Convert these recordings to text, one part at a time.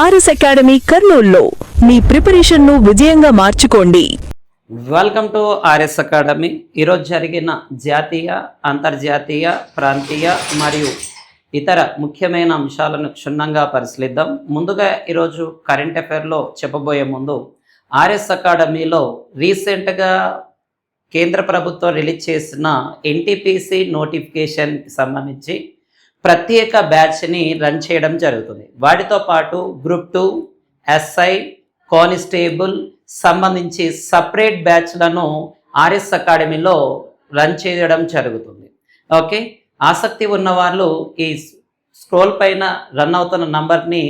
RS academy కర్నూలులో మీ preparation ను విజయంగా మార్చుకోండి. Welcome to RS academy. ఈరోజు జరిగిన జాతీయ, అంతర్జాతీయ, ప్రాంతీయ మరియు ఇతర ముఖ్యమైన అంశాలను క్షుణ్ణంగా పరిశీలిద్దాం. ముందుగా ఈరోజు కరెంట్ అఫైర్లో చెప్పబోయే ముందు ఆర్ఎస్ అకాడమీలో రీసెంట్గా కేంద్ర ప్రభుత్వం రిలీజ్ చేసిన ఎన్టీపీసీ నోటిఫికేషన్కి సంబంధించి ప్రత్యేక బ్యాచ్ని రన్ చేయడం జరుగుతుంది. వాటితో పాటు గ్రూప్ 2, ఎస్ఐ, కానిస్టేబుల్ సంబంధించి సపరేట్ బ్యాచ్లను ఆర్ఎస్ అకాడమీలో రన్ చేయడం జరుగుతుంది. ఓకే, ఆసక్తి ఉన్న వాళ్ళు ఈ స్క్రోల్ పైన రన్ అవుతున్న నంబర్ని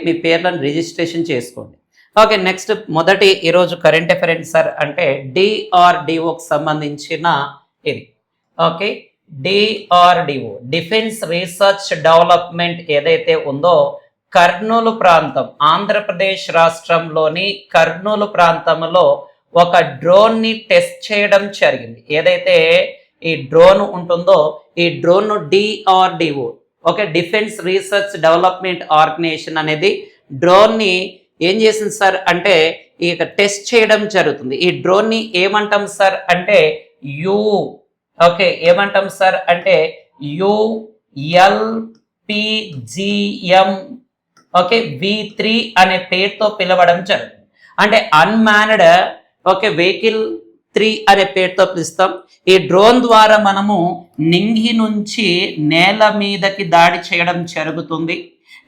మీ పేర్లను రిజిస్ట్రేషన్ చేసుకోండి. నెక్స్ట్ మొదటి ఈరోజు కరెంట్ అఫైర్ సార్ అంటే డిఆర్డిఓకి సంబంధించిన ఇది. డిఆర్డిఓ డిఫెన్స్ రీసెర్చ్ డెవలప్మెంట్ ఏదైతే ఉందో కర్నూలు ప్రాంతం, ఆంధ్రప్రదేశ్ రాష్ట్రంలోని కర్నూలు ప్రాంతంలో ఒక డ్రోన్ని టెస్ట్ చేయడం జరిగింది. ఏదైతే ఈ డ్రోన్ ఉంటుందో ఈ drone DRDO defence research development organisation అనేది డ్రోన్ని ఏం చేసింది సార్ అంటే ఈ టెస్ట్ చేయడం జరుగుతుంది. ఈ డ్రోన్ని ఏమంటాం సార్ అంటే ఏమంటాం సార్ అంటే ULPGM V3 అనే పేరుతో పిలవడం జరుగుతుంది. అంటే అన్మాన్డ్ వెహికల్ 3 అనే పేరుతో పిలుస్తాం. ఈ డ్రోన్ ద్వారా మనము నింగి నుంచి నేల మీదకి దాడి చేయడం జరుగుతుంది.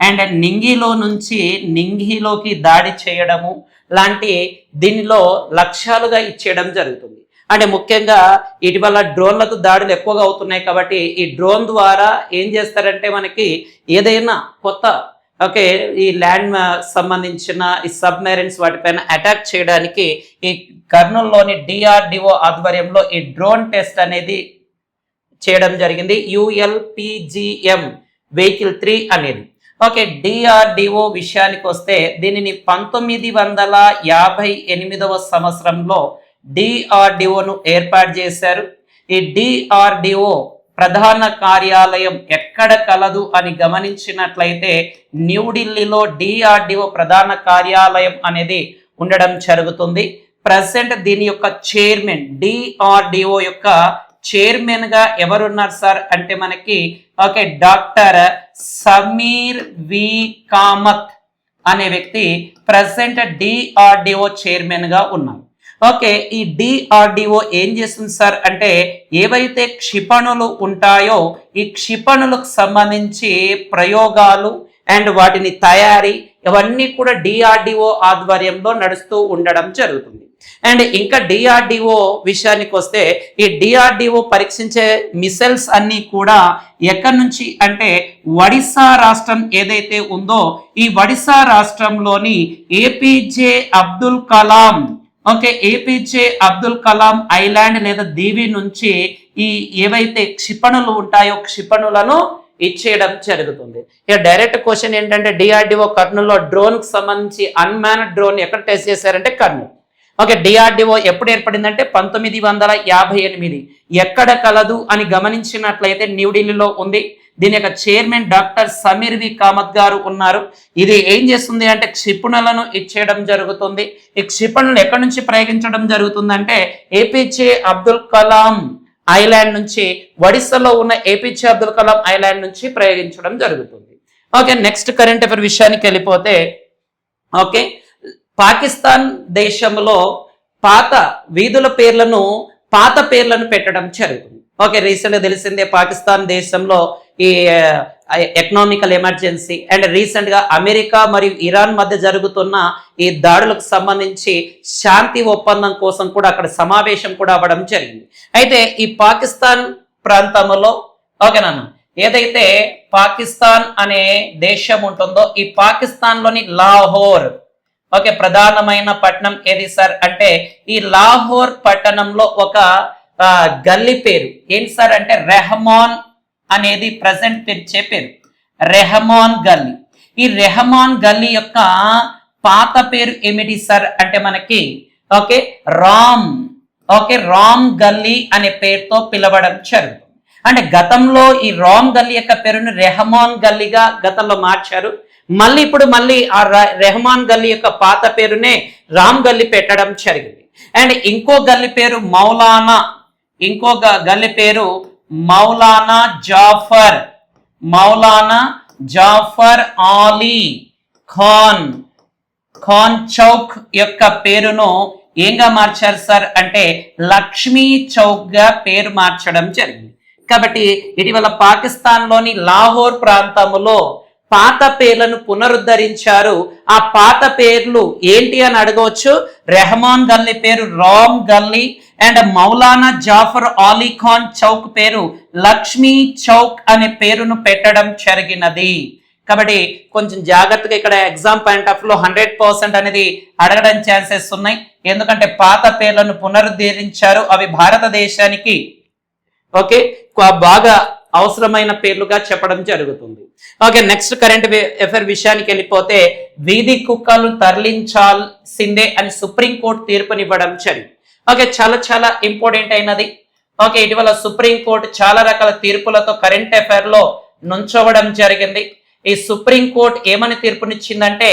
అండ్ నింగిలో నుంచి నింగిలోకి దాడి చేయడము లాంటి దీనిలో లక్ష్యాలుగా ఇచ్చేయడం జరుగుతుంది. అంటే ముఖ్యంగా ఇటీవల డ్రోన్లకు దాడులు ఎక్కువగా అవుతున్నాయి కాబట్టి ఈ డ్రోన్ ద్వారా ఏం చేస్తారంటే మనకి ఏదైనా కొత్త ఈ ల్యాండ్ సంబంధించిన ఈ సబ్మెరైన్స్ వాటిపైన అటాక్ చేయడానికి ఈ కర్నూలులోని డిఆర్డిఓ ఆధ్వర్యంలో ఈ డ్రోన్ టెస్ట్ అనేది చేయడం జరిగింది. ULPGM వెహికల్ 3 అనేది. డిఆర్డిఓ విషయానికి వస్తే దీనిని 1958వ సంవత్సరంలో డిఆర్డిఓను ఏర్పాటు చేశారు. ఈ డిఆర్డిఓ ప్రధాన కార్యాలయం ఎక్కడ కలదు అని గమనించినట్లయితే న్యూఢిల్లీలో డిఆర్డిఓ ప్రధాన కార్యాలయం అనేది ఉండడం జరుగుతుంది. ప్రజెంట్ దీని యొక్క చైర్మన్, డిఆర్డిఓ యొక్క చైర్మన్ గా ఎవరున్నారు సార్ అంటే మనకి డాక్టర్ సమీర్ వి కామత్ అనే వ్యక్తి ప్రజెంట్ డిఆర్డిఓ చైర్మన్ గా ఉన్నారు. ఈ డిఆర్డిఓ ఏం చేస్తుంది సార్ అంటే ఏవైతే క్షిపణులు ఉంటాయో ఈ క్షిపణులకు సంబంధించి ప్రయోగాలు అండ్ వాటిని తయారీ ఇవన్నీ కూడా డిఆర్డిఓ ఆధ్వర్యంలో నడుస్తూ ఉండడం జరుగుతుంది. అండ్ ఇంకా డిఆర్డిఓ విషయానికి వస్తే ఈ డిఆర్డిఓ పరీక్షించే మిసైల్స్ అన్నీ కూడా ఎక్కడి నుంచి అంటే ఒడిశా రాష్ట్రం ఏదైతే ఉందో ఈ ఒడిశా రాష్ట్రంలోని APJ Abdul Kalam APJ Abdul Kalam island లేదా దీవి నుంచి ఈ ఏవైతే క్షిపణులు ఉంటాయో క్షిపణులను ఇచ్చేయడం జరుగుతుంది. ఇక డైరెక్ట్ క్వశ్చన్ ఏంటంటే డిఆర్డిఓ కర్నూలులో డ్రోన్ కి సంబంధించి అన్మాన్డ్ డ్రోన్ ఎక్కడ టెస్ట్ చేశారంటే కర్నూలు. డిఆర్డిఓ ఎప్పుడు ఏర్పడిందంటే 1958. ఎక్కడ కలదు అని గమనించినట్లయితే న్యూఢిల్లీలో ఉంది. దీని యొక్క చైర్మన్ డాక్టర్ సమీర్ వి కామత్ గారు ఉన్నారు. ఇది ఏం చేస్తుంది అంటే క్షిపణులను ఇచ్చేయడం జరుగుతుంది. ఈ క్షిపణులు ఎక్కడి నుంచి ప్రయోగించడం జరుగుతుందంటే ఏపీజే అబ్దుల్ కలాం ఐలాండ్ నుంచి, ఒడిశాలో ఉన్న ఏపీజే అబ్దుల్ కలాం ఐలాండ్ నుంచి ప్రయోగించడం జరుగుతుంది. నెక్స్ట్ కరెంట్ అఫైర్ విషయానికి వెళ్ళిపోతే పాకిస్తాన్ దేశంలో పాత వీధుల పేర్లను పెట్టడం జరుగుతుంది. రీసెంట్ గా తెలిసిందే పాకిస్తాన్ దేశంలో ఈ ఎకనామికల్ ఎమర్జెన్సీ అండ్ రీసెంట్ గా అమెరికా మరియు ఇరాన్ మధ్య జరుగుతున్న ఈ దాడులకు సంబంధించి శాంతి ఒప్పందం కోసం కూడా అక్కడ సమావేశం కూడా అవ్వడం జరిగింది. అయితే ఈ పాకిస్తాన్ ప్రాంతంలో ఏదైతే పాకిస్తాన్ అనే దేశం ఉంటుందో ఈ పాకిస్తాన్ లోని లాహోర్ ప్రధానమైన పట్టణం ఏది సార్ అంటే ఈ లాహోర్ పట్టణంలో ఒక గల్లీ పేరు ఏంటి సార్ అంటే రెహమాన్ అనేది ప్రజెంట్ పిలిచే పేరు రెహమాన్ గల్లీ. ఈ రెహమాన్ గల్లీ యొక్క పాత పేరు ఏమిటి సార్ అంటే మనకి రామ్ గల్లీ అనే పేరుతో పిలవడం జరుగుతుంది. అంటే గతంలో ఈ రామ్ గల్లీ యొక్క పేరును రెహమాన్ గల్లీగా గతంలో మార్చారు. మళ్ళీ ఇప్పుడు ఆ రెహమాన్ గల్లీ యొక్క పాత పేరునే రామ్ గల్లీ పెట్టడం జరిగింది. అండ్ ఇంకో గల్లీ పేరు మౌలానా, గల్లీ పేరు మౌలానా జాఫర్ ఆలీ ఖాన్ చౌక్ యొక్క పేరును ఏంగా మార్చారు సార్ అంటే లక్ష్మీ చౌక్ గా పేరు మార్చడం జరిగింది. కాబట్టి ఇటీవల పాకిస్తాన్ లోని లాహోర్ ప్రాంతంలో పాత పేర్లను పునరుద్ధరించారు. ఆ పాత పేర్లు ఏంటి అని అడగవచ్చు. రెహమాన్ గల్లీ పేరు రామ్ గల్లీ అండ్ మౌలానా జాఫర్ ఆలీ ఖాన్ చౌక్ పేరు లక్ష్మీ చౌక్ అనే పేరును పెట్టడం జరిగినది. కాబట్టి కొంచెం జాగ్రత్తగా ఇక్కడ ఎగ్జామ్ పాయింట్ ఆఫ్ లో 100% అనేది అడగడం ఛాన్సెస్ ఉన్నాయి. ఎందుకంటే పాత పేర్లను పునరుద్ధరించారు, అవి భారతదేశానికి బాగా అవసరమైన పేర్లుగా చెప్పడం జరుగుతుంది. నెక్స్ట్ కరెంట్ అఫైర్ విషయానికి వెళ్ళిపోతే వీధి కుక్కలు తరలించాల్సిందే అని సుప్రీంకోర్టు తీర్పునివ్వడం జరిగింది. చాలా ఇంపార్టెంట్ అయినది. ఇటీవల సుప్రీంకోర్టు చాలా రకాల తీర్పులతో కరెంట్ అఫైర్ లో నుంచోవడం జరిగింది. ఈ సుప్రీంకోర్టు ఏమని తీర్పునిచ్చిందంటే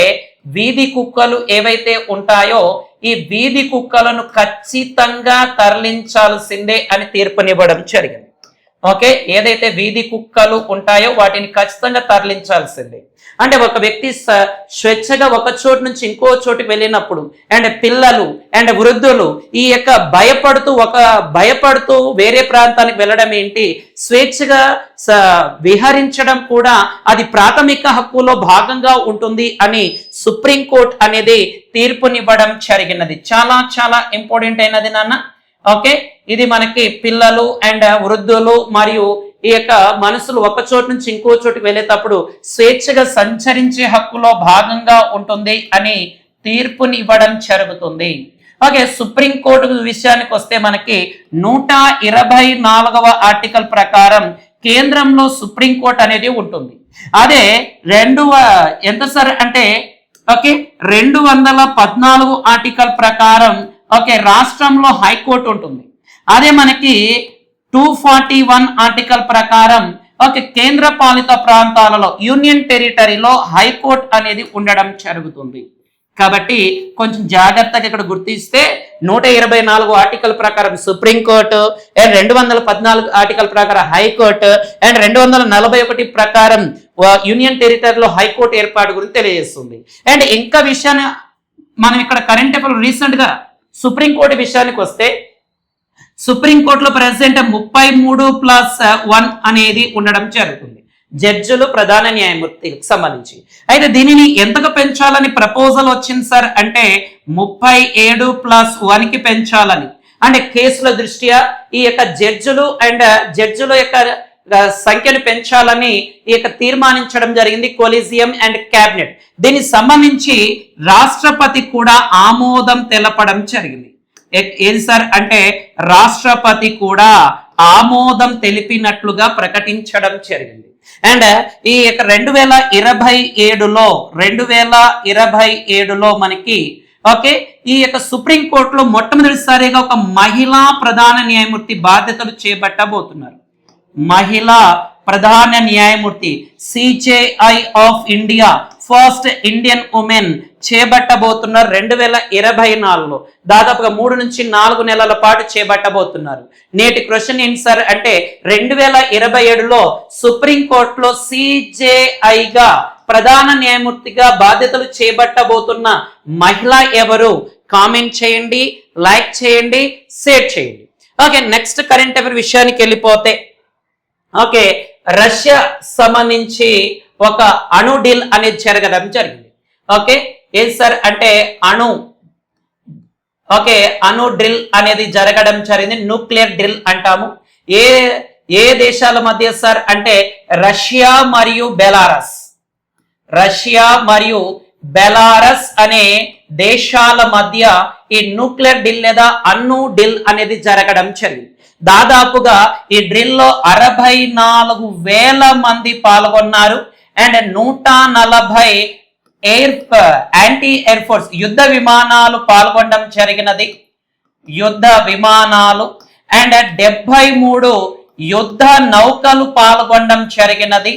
వీధి కుక్కలు ఏవైతే ఉంటాయో ఈ వీధి కుక్కలను ఖచ్చితంగా తరలించాల్సిందే అని తీర్పునివ్వడం జరిగింది. ఏదైతే వీధి కుక్కలు ఉంటాయో వాటిని ఖచ్చితంగా తరలించాల్సిందే. అంటే ఒక వ్యక్తి స్వేచ్ఛగా ఒక చోటు నుంచి ఇంకో చోటుకి వెళ్ళినప్పుడు అండ్ పిల్లలు అండ్ వృద్ధులు ఈ యొక్క భయపడుతూ వేరే ప్రాంతానికి వెళ్ళడం ఏంటి, స్వేచ్ఛగా విహరించడం కూడా అది ప్రాథమిక హక్కులో భాగంగా ఉంటుంది అని సుప్రీంకోర్టు అనేది తీర్పునివ్వడం జరిగినది. చాలా ఇంపార్టెంట్ అయినది నాన్న. ఇది మనకి పిల్లలు అండ్ వృద్ధులు మరియు ఈ యొక్క మనుషులు ఒక చోటు నుంచి ఇంకో చోటుకి వెళ్ళేటప్పుడు స్వేచ్ఛగా సంచరించే హక్కులో భాగంగా ఉంటుంది అని తీర్పునివ్వడం జరుగుతుంది. సుప్రీంకోర్టు విషయానికి వస్తే మనకి 124వ ఆర్టికల్ ప్రకారం కేంద్రంలో సుప్రీంకోర్టు అనేది ఉంటుంది. అదే ఎంత సార్ అంటే 214 ఆర్టికల్ ప్రకారం రాష్ట్రంలో హైకోర్టు ఉంటుంది. అదే మనకి 241 ఆర్టికల్ ప్రకారం కేంద్ర పాలిత ప్రాంతాలలో యూనియన్ టెరిటరీలో హైకోర్టు అనేది ఉండడం జరుగుతుంది. కాబట్టి కొంచెం జాగ్రత్తగా ఇక్కడ గుర్తిస్తే 124 ఆర్టికల్ ప్రకారం సుప్రీంకోర్టు అండ్ 214 ఆర్టికల్ ప్రకారం హైకోర్టు అండ్ 241 ప్రకారం యూనియన్ టెరిటరీలో హైకోర్టు ఏర్పాటు గురించి తెలియజేస్తుంది. అండ్ ఇంకా విషయాన్ని మనం ఇక్కడ కరెంట్ అఫైర్ రీసెంట్ గా సుప్రీంకోర్టు విషయానికి వస్తే సుప్రీంకోర్టులో ప్రెసిడెంట్ 33+1 అనేది ఉండడం జరుగుతుంది జడ్జిలు ప్రధాన న్యాయమూర్తికి సంబంధించి. అయితే దీనిని ఎంతగా పెంచాలని ప్రపోజల్ వచ్చింది సార్ అంటే 37+1కి పెంచాలని. అంటే కేసుల దృష్ట్యా ఈ యొక్క జడ్జిల యొక్క సంఖ్యను పెంచాలని ఈ యొక్క తీర్మానించడం జరిగింది కొలీజియం అండ్ క్యాబినెట్. దీనికి సంబంధించి రాష్ట్రపతి కూడా ఆమోదం తెలపడం జరిగింది. ఏది సార్ అంటే రాష్ట్రపతి కూడా ఆమోదం తెలిపినట్లుగా ప్రకటించడం జరిగింది. అండ్ ఈ యొక్క 2027లో మనకి ఈ యొక్క సుప్రీంకోర్టులో మొట్టమొదటిసారిగా ఒక మహిళా ప్రధాన న్యాయమూర్తి బాధ్యతలు చేపట్టబోతున్నారు. మహిళా ప్రధాన న్యాయమూర్తి CJI of India first Indian women చేపట్టబోతున్నారు 2024లో. దాదాపుగా 3 నుంచి 4 నెలల పాటు చేపట్టబోతున్నారు. నేటి క్వశ్చన్ ఏంటి సార్ అంటే 2027లో సుప్రీంకోర్టులో సిజేఐగా ప్రధాన న్యాయమూర్తిగా బాధ్యతలు చేపట్టబోతున్న మహిళ ఎవరు? కామెంట్ చేయండి, లైక్ చేయండి, షేర్ చేయండి. నెక్స్ట్ కరెంట్ అఫైర్ విషయానికి వెళ్ళిపోతే రష్యా సంబంధించి ఒక అణు డీల్ అనేది జరగడం జరిగింది. ఏది సార్ అంటే అణు డ్రిల్ అనేది జరగడం జరిగింది. న్యూక్లియర్ డ్రిల్ అంటాము. ఏ దేశాల మధ్య సార్ అంటే రష్యా మరియు బెలారస్ అనే దేశాల మధ్య ఈ న్యూక్లియర్ డ్రిల్ లేదా అణు డ్రిల్ అనేది జరగడం జరిగింది. దాదాపుగా ఈ డ్రిల్లో 64,000 మంది పాల్గొన్నారు. అండ్ 140 యాంటీ ఎయిర్ ఫోర్స్ యుద్ధ విమానాలు పాల్గొనడం జరిగినది. అండ్ 73 యుద్ధ నౌకలు పాల్గొనడం జరిగినది.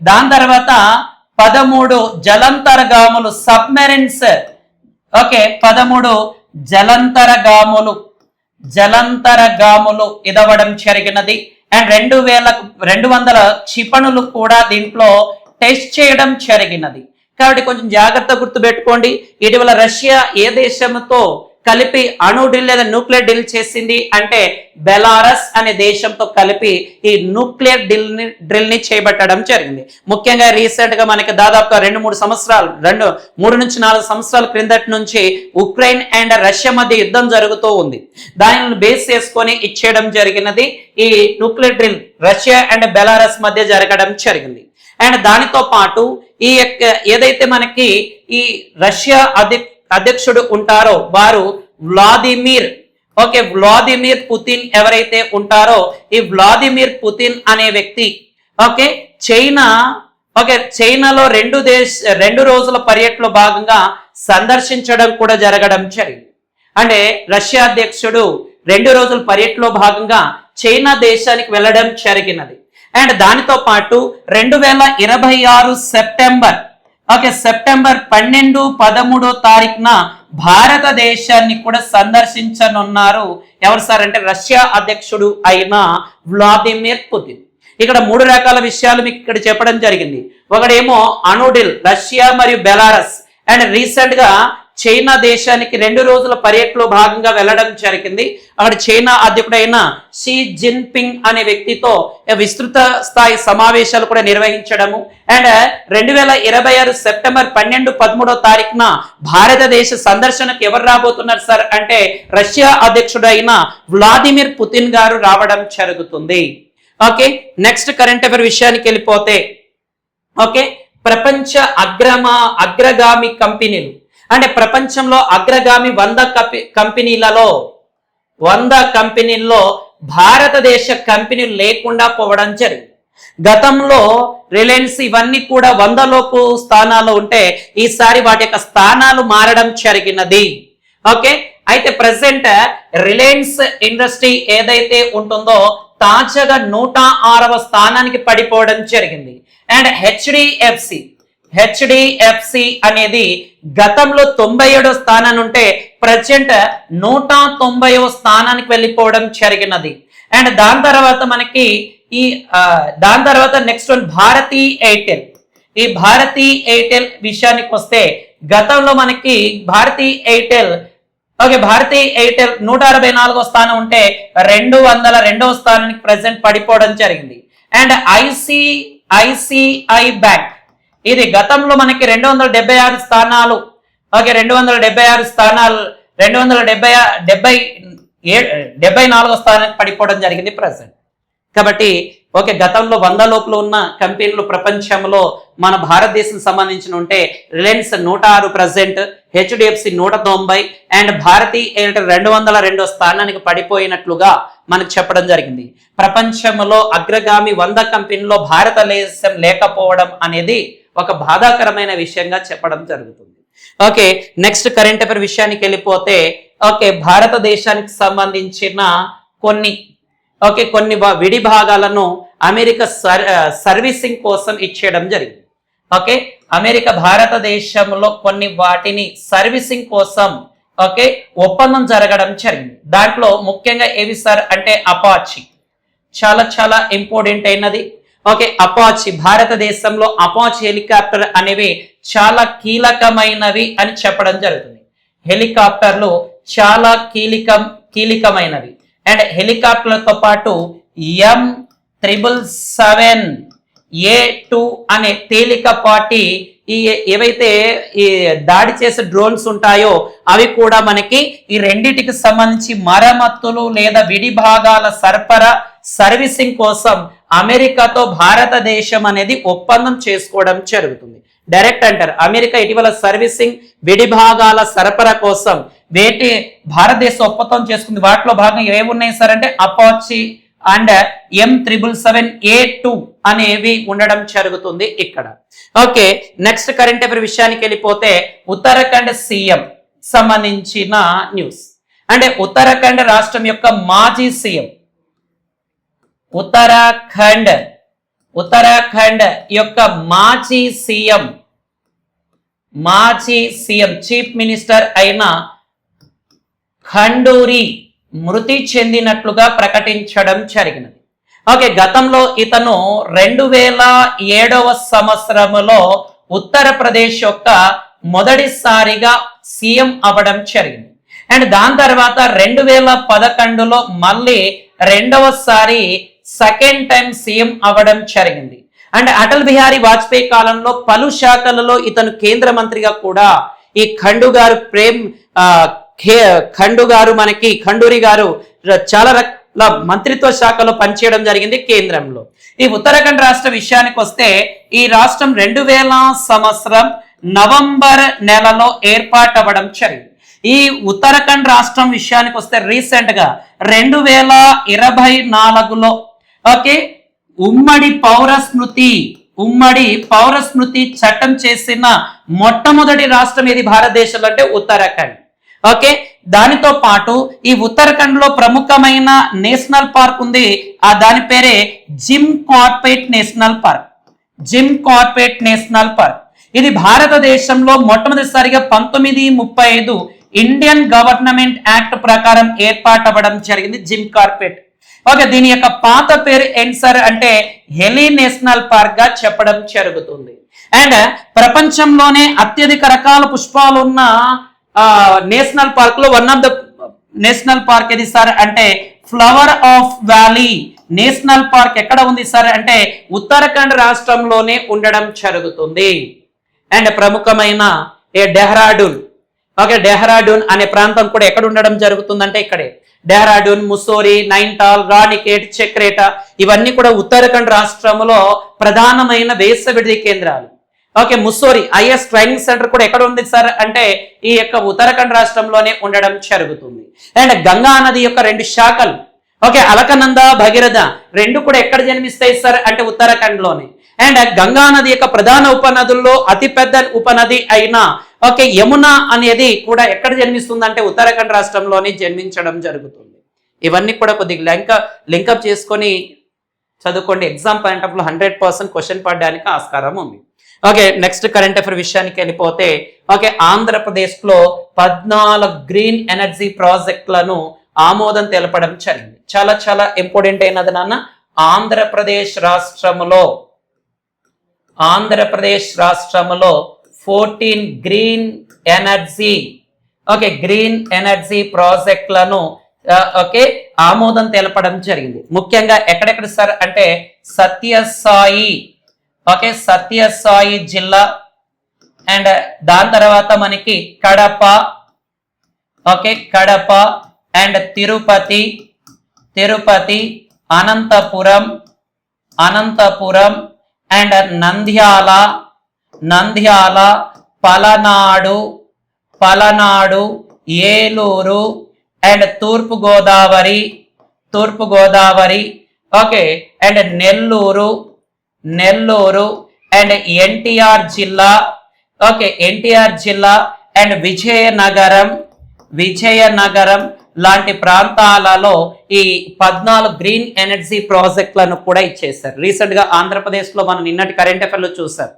దాని తర్వాత 13 జలంతరగాములు సబ్మెరిన్స్, ఓకే 13 జలంతరగాములు ఇదవడం జరిగినది. అండ్ 200 క్షిపణులు కూడా దీంట్లో టెస్ట్ చేయడం జరిగినది. కాబట్టి కొంచెం జాగ్రత్త గుర్తుపెట్టుకోండి. ఇటీవల రష్యా ఏ దేశంతో కలిపి అణు డ్రిల్ లేదా న్యూక్లియర్ డ్రిల్ చేసింది అంటే బెలారస్ అనే దేశంతో కలిపి ఈ న్యూక్లియర్ డ్రిల్ ని చేపట్టడం జరిగింది. ముఖ్యంగా రీసెంట్ గా మనకి దాదాపుగా 3 నుంచి 4 సంవత్సరాల క్రిందటి నుంచి ఉక్రెయిన్ అండ్ రష్యా మధ్య యుద్ధం జరుగుతూ ఉంది. దానిని బేస్ చేసుకొని ఇచ్చేయడం జరిగినది. ఈ nuclear drill Russia and Belarus మధ్య జరగడం జరిగింది. అండ్ దానితో పాటు ఈ ఏదైతే మనకి ఈ రష్యా అధ్యక్షుడు ఉంటారో వారు వ్లాదిమిర్ పుతిన్ ఎవరైతే ఉంటారో ఈ వ్లాదిమిర్ పుతిన్ అనే వ్యక్తి చైనాలో 2 రోజుల పర్యటనలో భాగంగా సందర్శించడం కూడా జరగడం జరిగింది. అంటే రష్యా అధ్యక్షుడు 2 రోజుల పర్యటనలో భాగంగా చైనా దేశానికి వెళ్ళడం జరిగినది. అండ్ దానితో పాటు 2026 సెప్టెంబర్ 12, 13 తారీఖున భారతదేశాన్ని కూడా సందర్శించనున్నారు. ఎవరు సార్ అంటే రష్యా అధ్యక్షుడు అయిన వ్లాదిమిర్ పుతిన్. ఇక్కడ 3 రకాల విషయాలు మీకు ఇక్కడ చెప్పడం జరిగింది. ఒకటేమో అణు డ్రిల్ రష్యా మరియు బెలారస్, అండ్ రీసెంట్ గా చైనా దేశానికి 2 రోజుల పర్యటనలో భాగంగా వెళ్ళడం జరిగింది. అక్కడ చైనా అధ్యక్షుడైన షీ జిన్పింగ్ అనే వ్యక్తితో విస్తృత స్థాయి సమావేశాలు కూడా నిర్వహించడము. అండ్ 2026 సెప్టెంబర్ 12, 13 తారీఖున భారతదేశ సందర్శనకు ఎవరు రాబోతున్నారు సార్ అంటే రష్యా అధ్యక్షుడైన వ్లాదిమిర్ పుతిన్ గారు రావడం జరుగుతుంది. ఓకే, నెక్స్ట్ కరెంట్ అఫైర్ విషయానికి వెళ్ళిపోతే ప్రపంచ అగ్రగామి కంపెనీలు అంటే ప్రపంచంలో అగ్రగామి 100 కంపెనీల్లో భారతదేశ కంపెనీలు లేకుండా పోవడం జరిగింది. గతంలో రిలయన్స్ ఇవన్నీ కూడా 100 లోపు స్థానాలు ఉంటే ఈసారి వాటి యొక్క స్థానాలు మారడం జరిగినది. ఓకే, అయితే ప్రెసెంట్ రిలయన్స్ ఇండస్ట్రీ ఏదైతే ఉంటుందో తాజాగా 106వ స్థానానికి పడిపోవడం జరిగింది. అండ్ హెచ్డిఎఫ్సి అనేది గతంలో 97వ స్థానాన్ని ఉంటే ప్రజెంట్ 190వ స్థానానికి వెళ్ళిపోవడం జరిగినది. అండ్ దాని తర్వాత నెక్స్ట్ వన్ భారతీ ఎయిర్టెల్. ఈ భారతీ ఎయిర్టెల్ విషయానికి వస్తే గతంలో మనకి భారతీ ఎయిర్టెల్ 164వ స్థానం ఉంటే 202వ స్థానానికి ప్రెసెంట్ పడిపోవడం జరిగింది. అండ్ ఐసిఐసిఐ బ్యాంక్ ఇది గతంలో మనకి 276 స్థానాలు 274వ స్థానానికి పడిపోవడం జరిగింది ప్రెసెంట్. కాబట్టి గతంలో 100 లోపల ఉన్న కంపెనీలు ప్రపంచంలో మన భారతదేశం సంబంధించిన ఉంటే Reliance 106 present, HDFC 190 and Bharti Airtel 202వ స్థానానికి పడిపోయినట్లుగా మనకు చెప్పడం జరిగింది. ప్రపంచంలో అగ్రగామి 100 కంపెనీల్లో భారతదేశం లేకపోవడం అనేది ఒక బాధాకరమైన విషయంగా చెప్పడం జరుగుతుంది. ఓకే, నెక్స్ట్ కరెంట్ అఫైర్ విషయానికి వెళ్ళిపోతే భారతదేశానికి సంబంధించిన కొన్ని విడి భాగాలను అమెరికా సర్వీసింగ్ కోసం ఇచ్చేయడం జరిగింది. అమెరికా భారతదేశంలో కొన్ని వాటిని సర్వీసింగ్ కోసం ఒప్పందం జరగడం జరిగింది. దాంట్లో ముఖ్యంగా ఏవి సార్ అంటే అపాచీ చాలా ఇంపార్టెంట్ అయినది. అపాచీ భారతదేశంలో అపాచీ హెలికాప్టర్ అనేవి చాలా కీలకమైనవి అని చెప్పడం జరుగుతుంది. హెలికాప్టర్లు చాలా కీలకమైనవి. అండ్ హెలికాప్టర్లతో పాటు M777A2 అనే తేలికపాటి ఏవైతే ఈ దాడి చేసే డ్రోన్స్ ఉంటాయో అవి కూడా మనకి ఈ రెండిటికి సంబంధించి మరమ్మతులు లేదా విడి భాగాల సర్వీసింగ్ కోసం అమెరికాతో భారతదేశం అనేది ఒప్పందం చేసుకోవడం జరుగుతుంది. డైరెక్ట్ అంటారు అమెరికా ఇటీవల సర్వీసింగ్ విడి భాగాల సరఫరా కోసం భారతదేశం ఒప్పందం చేసుకుంది. వాటిలో భాగంగా ఏమున్నాయి సార్ అంటే అపాచీ అండ్ M777A2 అనేవి ఉండడం జరుగుతుంది ఇక్కడ. నెక్స్ట్ కరెంట్ అఫైర్ విషయానికి వెళ్ళిపోతే ఉత్తరాఖండ్ సీఎం సంబంధించిన న్యూస్. అంటే ఉత్తరాఖండ్ రాష్ట్రం యొక్క మాజీ సీఎం ఉత్తరాఖండ్ యొక్క మాజీ సీఎం చీఫ్ మినిస్టర్ అయిన ఖండూరి మృతి చెందినట్లుగా ప్రకటించడం జరిగినది. ఓకే, గతంలో ఇతను 2007వ సంవత్సరములో ఉత్తరప్రదేశ్ యొక్క మొదటిసారిగా సీఎం అవ్వడం జరిగింది. అండ్ దాని తర్వాత 2011లో మళ్ళీ రెండవసారి సెకండ్ టైం సీఎం అవ్వడం జరిగింది. అండ్ అటల్ బిహారీ వాజ్పేయి కాలంలో పలు శాఖలలో ఇతను కేంద్ర మంత్రిగా కూడా ఈ ఖండూరి గారు చాలా రకాల మంత్రిత్వ శాఖలో పనిచేయడం జరిగింది కేంద్రంలో. ఈ ఉత్తరాఖండ్ రాష్ట్ర విషయానికి వస్తే ఈ రాష్ట్రం 2000 సంవత్సరం నవంబర్ నెలలో ఏర్పాటు అవ్వడం జరిగింది. ఈ ఉత్తరాఖండ్ రాష్ట్రం విషయానికి వస్తే రీసెంట్ గా 2024లో ఓకే ఉమ్మడి పౌర స్మృతి చట్టం చేసిన మొట్టమొదటి రాష్ట్రం ఇది భారతదేశంలో అంటే ఉత్తరాఖండ్. ఓకే, దానితో పాటు ఈ ఉత్తరాఖండ్ లో ప్రముఖమైన నేషనల్ పార్క్ ఉంది. దాని పేరే జిమ్ కార్బెట్ నేషనల్ పార్క్. ఇది భారతదేశంలో మొట్టమొదటిసారిగా 1935 ఇండియన్ గవర్నమెంట్ యాక్ట్ ప్రకారం ఏర్పాటు అవ్వడం జరిగింది జిమ్ కార్బెట్. ఓకే, దీని యొక్క పాత పేరు ఏంటి సార్ అంటే హెలీ నేషనల్ పార్క్ గా చెప్పడం జరుగుతుంది. అండ్ ప్రపంచంలోనే అత్యధిక రకాల పుష్పాలు ఉన్న నేషనల్ పార్క్ లో one of the national park ఏది సార్ అంటే flower of valley national park ఎక్కడ ఉంది సార్ అంటే ఉత్తరాఖండ్ రాష్ట్రంలోనే ఉండడం జరుగుతుంది. అండ్ ప్రముఖమైన డెహ్రాడూన్ అనే ప్రాంతం కూడా ఎక్కడ ఉండడం జరుగుతుందంటే ఇక్కడే డెహ్రాడూన్, ముస్సోరీ, నైనిటాల్, రాణికేట్, చక్రేట ఇవన్నీ కూడా ఉత్తరాఖండ్ రాష్ట్రంలో ప్రధానమైన వేసవి కేంద్రాలు. Okay, Mussoorie is training centre కూడా ఎక్కడ ఉంది సార్ అంటే ఈ యొక్క ఉత్తరాఖండ్ రాష్ట్రంలోనే ఉండడం జరుగుతుంది. అండ్ గంగా నది యొక్క 2 శాఖలు ఓకే అలకనంద, భగీరథ రెండు కూడా ఎక్కడ జన్మిస్తాయి సార్ అంటే ఉత్తరాఖండ్ లోనే. అండ్ గంగా నది యొక్క ప్రధాన ఉపనదుల్లో అతిపెద్ద ఉపనది అయిన ఓకే యమున అనేది కూడా ఎక్కడ జన్మిస్తుంది అంటే ఉత్తరాఖండ్ రాష్ట్రంలోనే జన్మించడం జరుగుతుంది. ఇవన్నీ కూడా కొద్దిగా లింకప్ చేసుకొని చదువుకోండి. ఎగ్జామ్ పాయింట్ ఆఫ్ 100% క్వశ్చన్ పడడానికి ఆస్కారం ఉంది. ఓకే, నెక్స్ట్ కరెంట్ అఫైర్ విషయానికి వెళ్ళిపోతే ఓకే ఆంధ్రప్రదేశ్ లో 14 గ్రీన్ ఎనర్జీ ప్రాజెక్టులను ఆమోదం తెలపడం జరిగింది. చాలా చాలా ఇంపార్టెంట్ అయినది నాన్న. ఆంధ్రప్రదేశ్ రాష్ట్రములో 14 గ్రీన్ ఎనర్జీ ప్రాజెక్టులను ఓకే ఆమోదం తెలపడం జరిగింది. ముఖ్యంగా ఎక్కడెక్కడ సార్ అంటే సత్యసాయి జిల్లా అండ్ దాని తర్వాత మనకి Kadapa and Tirupati, Anantapuram and Nandyala, Palnadu, Eluru and తూర్పు Godavari okay and Nellore and NTR జిల్లా అండ్ విజయనగరం లాంటి ప్రాంతాలలో ఈ 14 గ్రీన్ ఎనర్జీ ప్రాజెక్టులను కూడా ఇచ్చేసారు. రీసెంట్ గా ఆంధ్రప్రదేశ్ లో మనం నిన్నటి కరెంట్ అఫైర్లో చూసాం.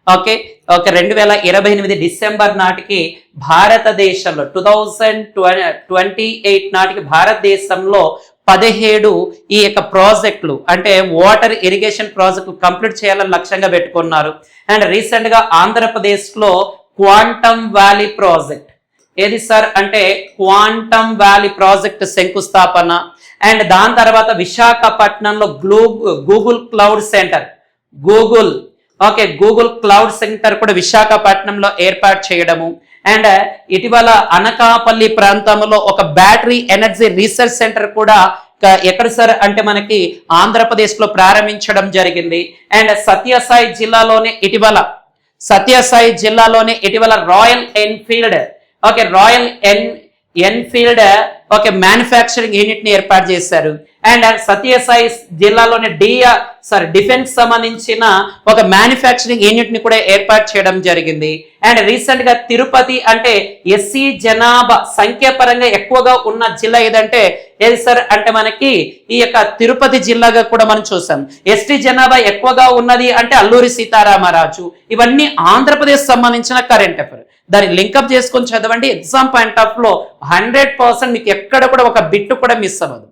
ఓకే 2028 డిసెంబర్ నాటికి భారతదేశంలో 2028 నాటికి భారతదేశంలో 17 ఈ యొక్క ప్రాజెక్టులు అంటే వాటర్ ఇరిగేషన్ ప్రాజెక్టులు కంప్లీట్ చేయాలని లక్ష్యంగా పెట్టుకున్నారు. అండ్ రీసెంట్ గా ఆంధ్రప్రదేశ్ లో క్వాంటమ్ వ్యాలీ ప్రాజెక్ట్ ఏది సార్ అంటే క్వాంటమ్ వ్యాలీ ప్రాజెక్ట్ శంకుస్థాపన. అండ్ దాని తర్వాత విశాఖపట్నంలో గూగుల్ క్లౌడ్ సెంటర్ కూడా విశాఖపట్నంలో ఏర్పాటు చేయడము. అండ్ ఇటీవల అనకాపల్లి ప్రాంతంలో ఒక బ్యాటరీ ఎనర్జీ రీసెర్చ్ సెంటర్ కూడా ఎక్కడ సార్ అంటే మనకి ఆంధ్రప్రదేశ్ లో ప్రారంభించడం జరిగింది. అండ్ సత్యసాయి జిల్లాలోనే ఇటీవల రాయల్ ఎన్ఫీల్డ్ మ్యానుఫ్యాక్చరింగ్ యూనిట్ ని ఏర్పాటు చేశారు. అండ్ సత్యసాయి జిల్లాలోని డిఫెన్స్ సంబంధించిన ఒక మ్యానుఫ్యాక్చరింగ్ యూనిట్ ని కూడా ఏర్పాటు చేయడం జరిగింది. అండ్ రీసెంట్ గా తిరుపతి అంటే ఎస్సీ జనాభా సంఖ్యాపరంగా ఎక్కువగా ఉన్న జిల్లా ఏదంటే ఏది సార్ అంటే మనకి ఈ యొక్క తిరుపతి జిల్లాగా కూడా మనం చూసాం. ఎస్టీ జనాభా ఎక్కువగా ఉన్నది అంటే అల్లూరి సీతారామరాజు. ఇవన్నీ ఆంధ్రప్రదేశ్ సంబంధించిన కరెంట్ అఫైర్. దాన్ని లింకప్ చేసుకొని చదవండి. ఎగ్జామ్ పాయింట్ ఆఫ్ లో 100% మీకు ఎక్కడ కూడా ఒక బిట్ కూడా మిస్ అవ్వదు.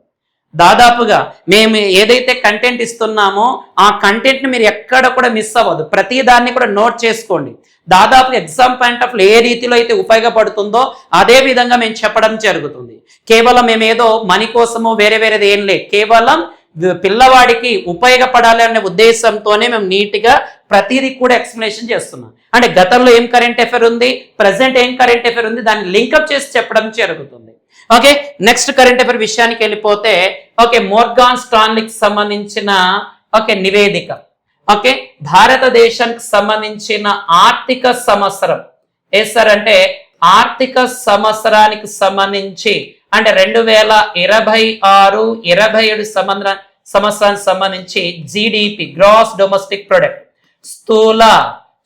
దాదాపుగా మేము ఏదైతే కంటెంట్ ఇస్తున్నామో ఆ కంటెంట్ ని మీరు ఎక్కడ కూడా మిస్ అవ్వదు. ప్రతి దాన్ని కూడా నోట్ చేసుకోండి. దాదాపు ఎగ్జామ్ పాయింట్ ఆఫ్ ఏ రీతిలో అయితే ఉపయోగపడుతుందో అదే విధంగా మేము చెప్పడం జరుగుతుంది. కేవలం మేము ఏదో మనీ కోసమో వేరేది ఏం లేదు. కేవలం పిల్లవాడికి ఉపయోగపడాలి అనే ఉద్దేశంతోనే మేము నీట్గా ప్రతిదీ కూడా ఎక్స్ప్లెనేషన్ చేస్తున్నాం. అంటే గతంలో ఏం కరెంట్ అఫైర్ ఉంది, ప్రజెంట్ ఏం కరెంట్ అఫైర్ ఉంది, దాన్ని లింకప్ చేసి చెప్పడం జరుగుతుంది. ఓకే, నెక్స్ట్ కరెంట్ అఫైర్ విషయానికి వెళ్ళిపోతే ఓకే, మోర్గాన్ స్టాన్లీకి సంబంధించిన నివేదిక. ఓకే, భారతదేశానికి సంబంధించిన ఆర్థిక సంవత్సరం ఏ సార్ అంటే ఆర్థిక సంవత్సరానికి సంబంధించి అంటే 2026-27 సంవత్సరానికి సంబంధించి జీడిపి గ్రాస్ డొమెస్టిక్ ప్రొడక్ట్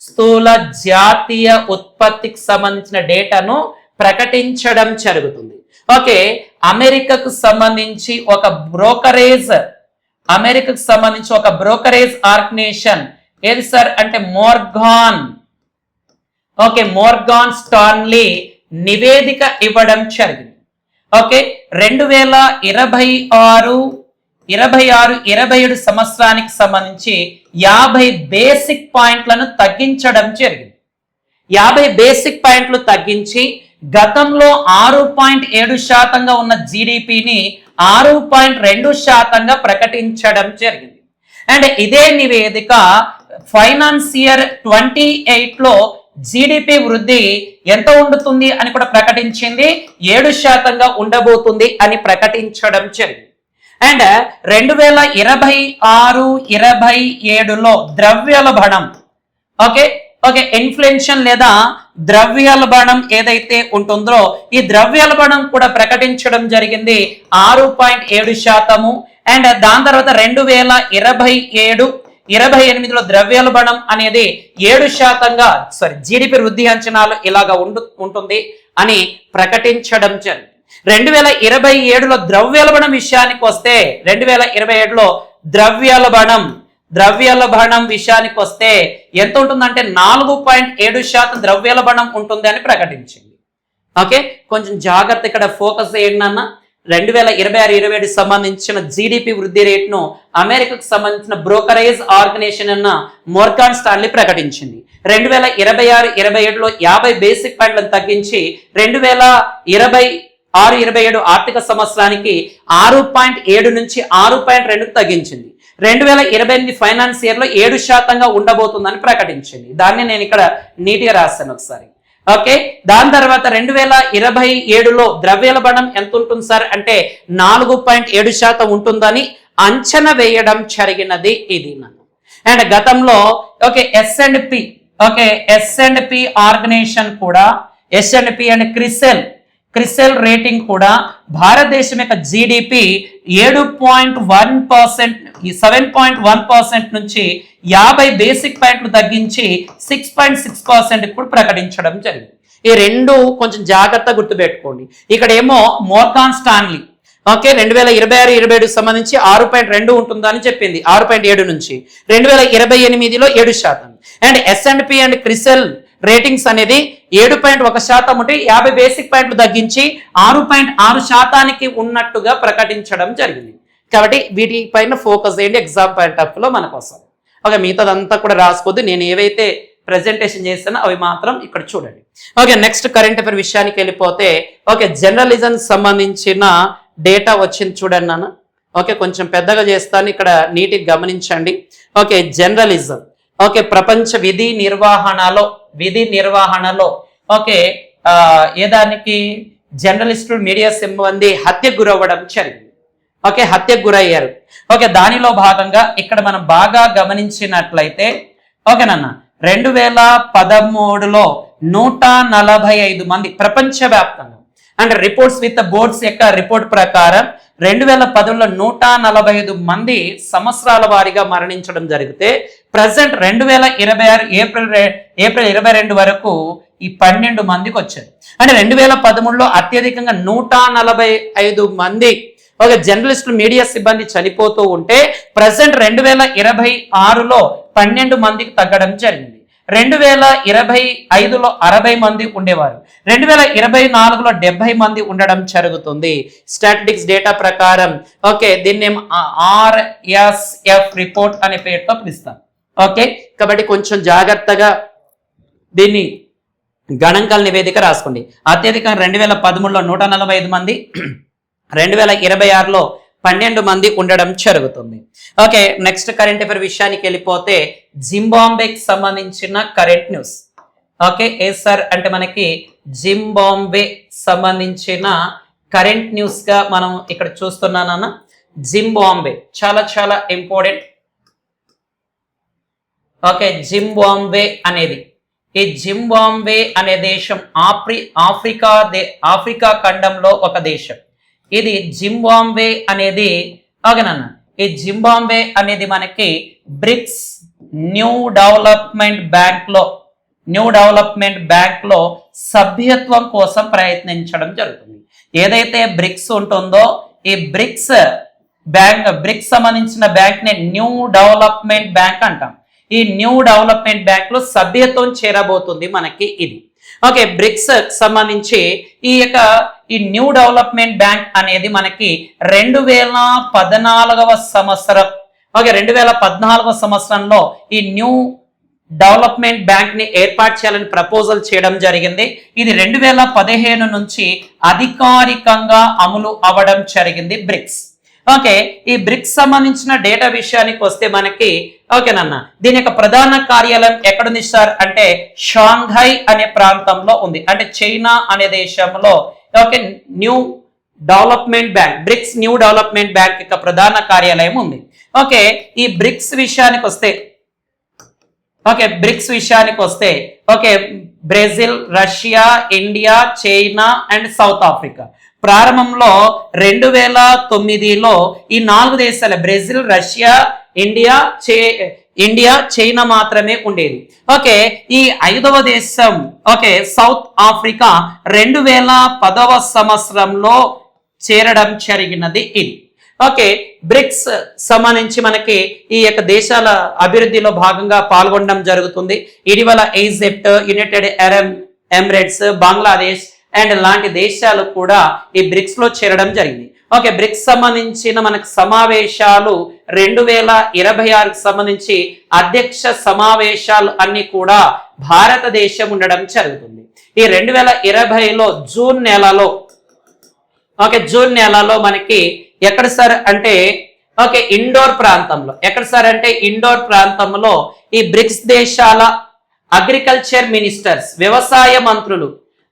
స్థూల జాతీయ ఉత్పత్తికి సంబంధించిన డేటాను ప్రకటించడం జరుగుతుంది. ఓకే, అమెరికాకు సంబంధించి ఒక బ్రోకరేజ్ ఆర్గనైజేషన్ ఏది సార్ అంటే మోర్గాన్ స్టాన్లీ నివేదిక ఇవ్వడం జరిగింది. ఓకే, 2026-27 సంవత్సరానికి సంబంధించి 50 బేసిక్ పాయింట్లను తగ్గించడం జరిగింది. 50 బేసిక్ పాయింట్లు తగ్గించి గతంలో 6.7% ఉన్న జీడిపిని 6.2% ప్రకటించడం జరిగింది. అండ్ ఇదే నివేదిక ఫైనాన్సియర్ 28లో జీడిపి వృద్ధి ఎంత ఉండుతుంది అని కూడా ప్రకటించింది. 7% ఉండబోతుంది అని ప్రకటించడం జరిగింది. అండ్ 2026-27లో ద్రవ్యోల్బణం ఇన్ఫ్లేషన్ లేదా ద్రవ్యోల్బణం ఏదైతే ఉంటుందో ఈ ద్రవ్యోల్బణం కూడా ప్రకటించడం జరిగింది 6.7%. అండ్ దాని తర్వాత 2027-28లో ద్రవ్యోల్బణం అనేది 7% జీడిపి వృద్ధి అంచనాలు ఇలాగా ఉంటుంది అని ప్రకటించడం జరిగింది. 2027లో ద్రవ్యోల్బణం విషయానికి వస్తే 2027లో ద్రవ్యోల్బణం విషయానికి వస్తే ఎంత ఉంటుందంటే 4.7% ద్రవ్యోల్బణం ఉంటుంది అని ప్రకటించింది. ఓకే, కొంచెం జాగ్రత్త ఇక్కడ ఫోకస్ చేయండి అన్న. 2026-27 సంబంధించిన జీడిపి వృద్ధి రేటును అమెరికాకు సంబంధించిన బ్రోకరేజ్ ఆర్గనైజేషన్ అన్న మోర్గాన్ స్టాన్లీ ప్రకటించింది. 2026-27లో 50 బేసిక్ పాయింట్లను తగ్గించి 2026-27 ఆర్థిక సంవత్సరానికి 6.7 నుంచి 6.2 తగ్గించింది. 2028 ఫైనాన్స్ ఇయర్ లో 7% ఉండబోతుందని ప్రకటించింది. దాన్ని నేను ఇక్కడ నీట్గా రాస్తాను ఒకసారి. ఓకే, దాని తర్వాత 2027లో ద్రవ్యోల్బణం ఎంత ఉంటుంది సార్ అంటే 4.7% ఉంటుందని అంచనా వేయడం జరిగినది ఇది నన్ను. అండ్ గతంలో S&P ఆర్గనైజేషన్ కూడా S&P అండ్ క్రిసెల్ రేటింగ్ కూడా భారతదేశం యొక్క జీడిపి 7.1% నుంచి 50 బేసిక్ పాయింట్లు తగ్గించి 6.6% కూడా ప్రకటించడం జరిగింది. ఈ రెండు కొంచెం జాగ్రత్తగా గుర్తుపెట్టుకోండి. ఇక్కడ ఏమో మోర్గాన్ స్టాన్లీ 2026-27 సంబంధించి 6.2 ఉంటుందని చెప్పింది 6.7 నుంచి 2028లో 7%. అండ్ S&P అండ్ క్రిసెల్ రేటింగ్స్ అనేది 7.1% ఉంటే 50 బేసిక్ పాయింట్లు తగ్గించి 6.6% ఉన్నట్టుగా ప్రకటించడం జరిగింది. కాబట్టి వీటిపైన ఫోకస్ చేయండి ఎగ్జామ్ పాయింట్ ఆఫ్ లో మనకు వస్తుంది. ఓకే, మిగతాదంతా కూడా రాసుకోవద్దు. నేను ఏవైతే ప్రెజెంటేషన్ చేస్తానో అవి మాత్రం ఇక్కడ చూడండి. ఓకే, నెక్స్ట్ కరెంట్ అఫైర్ విషయానికి వెళ్ళిపోతే జర్నలిజం సంబంధించిన డేటా వచ్చింది చూడండి నాన్న. ఓకే, కొంచెం పెద్దగా చేస్తాను, ఇక్కడ నీట్గా గమనించండి. ఓకే, జర్నలిజం ప్రపంచ విధి నిర్వహణలో ఏదానికి జర్నలిస్టులు మీడియా సిబ్బంది హత్యకు గురవ్వడం జరిగింది. హత్యకు గురయ్యారు. దానిలో భాగంగా ఇక్కడ మనం బాగా గమనించినట్లయితే నాన్న 2013లో 145 మంది ప్రపంచవ్యాప్తంగా అండ్ రిపోర్ట్స్ విత్ బోర్డ్స్ యొక్క రిపోర్ట్ ప్రకారం 2010లో 145 మంది సంవత్సరాల వారీగా మరణించడం జరిగితే ప్రజెంట్ 2026 ఏప్రిల్ 22 వరకు ఈ 12 మందికి వచ్చారు. అంటే 2013లో అత్యధికంగా 145 మంది ఒక జర్నలిస్టులు మీడియా సిబ్బంది చనిపోతూ ఉంటే ప్రజెంట్ 2026లో 12 మందికి తగ్గడం జరిగింది. 2025లో 60 మంది ఉండేవారు, 2024లో 70 మంది ఉండడం జరుగుతుంది స్టాటిస్టిక్స్ డేటా ప్రకారం. ఓకే, దీన్ని RSF రిపోర్ట్ అనే పేరుతో పిలుస్తాం. ఓకే, కాబట్టి కొంచెం జాగ్రత్తగా దీన్ని గణాంకాల నివేదిక రాసుకోండి. అత్యధికంగా 2013లో 145 మంది, 2026లో 12 మంది ఉండడం జరుగుతుంది. ఓకే, నెక్స్ట్ కరెంట్ అఫైర్ విషయానికి వెళ్ళిపోతే జింబాబ్వేకి సంబంధించిన కరెంట్ న్యూస్. ఓకే, ఏ సార్ అంటే మనకి జింబాబ్వే సంబంధించిన కరెంట్ న్యూస్ గా మనం ఇక్కడ చూస్తున్నానన్న. జింబాబ్వే చాలా చాలా ఇంపార్టెంట్. ఓకే, జింబాబ్వే అనేది, ఈ జింబాబ్వే అనే దేశం ఆఫ్రికా ఖండంలో ఒక దేశం. ఇది జింబాబ్వే అనేది ఓకేనన్న. ఈ జింబాబ్వే అనేది మనకి బ్రిక్స్ న్యూ డెవలప్మెంట్ బ్యాంక్ లో సభ్యత్వం కోసం ప్రయత్నించడం జరుగుతుంది. ఏదైతే బ్రిక్స్ ఉంటుందో ఈ బ్రిక్స్ సంబంధించిన బ్యాంక్ ని న్యూ డెవలప్మెంట్ బ్యాంక్ అంటాం. ఈ న్యూ డెవలప్మెంట్ బ్యాంక్ లో సభ్యత్వం చేరబోతుంది మనకి ఇది. ఓకే, బ్రిక్స్ సంబంధించి ఈ న్యూ డెవలప్మెంట్ బ్యాంక్ అనేది మనకి 2014వ సంవత్సరం, ఓకే 2014వ సంవత్సరంలో ఈ న్యూ డెవలప్మెంట్ బ్యాంక్ ని ఏర్పాటు చేయాలని ప్రపోజల్ చేయడం జరిగింది. ఇది 2015 నుంచి అధికారికంగా అమలు అవ్వడం జరిగింది బ్రిక్స్. ఓకే, ఈ బ్రిక్స్ సంబంధించిన డేటా విషయానికి వస్తే మనకి ఓకేనన్న, దీని యొక్క ప్రధాన కార్యాలయం ఎక్కడుంది సార్ అంటే షాంఘై అనే ప్రాంతంలో ఉంది, అంటే చైనా అనే దేశంలో. Okay, new development bank, BRICS new development bank యొక్క ప్రధాన కార్యాలయం ఉంది. ఓకే, ఈ బ్రిక్స్ విషయానికి వస్తే okay Brazil, Russia, India, China and South Africa. ప్రారంభంలో 2009లో ఈ 4 దేశాలు బ్రెజిల్, రష్యా, ఇండియా, చైనా మాత్రమే ఉండేది. ఓకే, ఈ 5వ దేశం ఓకే సౌత్ ఆఫ్రికా 2010వ సంవత్సరంలో చేరడం జరిగినది ఇది. ఓకే, బ్రిక్స్ సంబంధించి మనకి ఈ యొక్క దేశాల అభివృద్ధిలో భాగంగా పాల్గొనడం జరుగుతుంది. ఇటీవల Egypt, United Arab Emirates, Bangladesh and లాంటి దేశాలు కూడా ఈ బ్రిక్స్ లో చేరడం జరిగింది. ఓకే, బ్రిక్స్ సంబంధించిన మనకు సమావేశాలు 2026కి సంబంధించి అధ్యక్ష సమావేశాలు అన్ని కూడా భారతదేశం ఉండడం జరుగుతుంది. ఈ 2020లో జూన్ నెలలో మనకి ఎక్కడ సార్ అంటే ఓకే ఇండోర్ ప్రాంతంలో ఈ బ్రిక్స్ దేశాల అగ్రికల్చర్ మినిస్టర్స్, వ్యవసాయ మంత్రులు,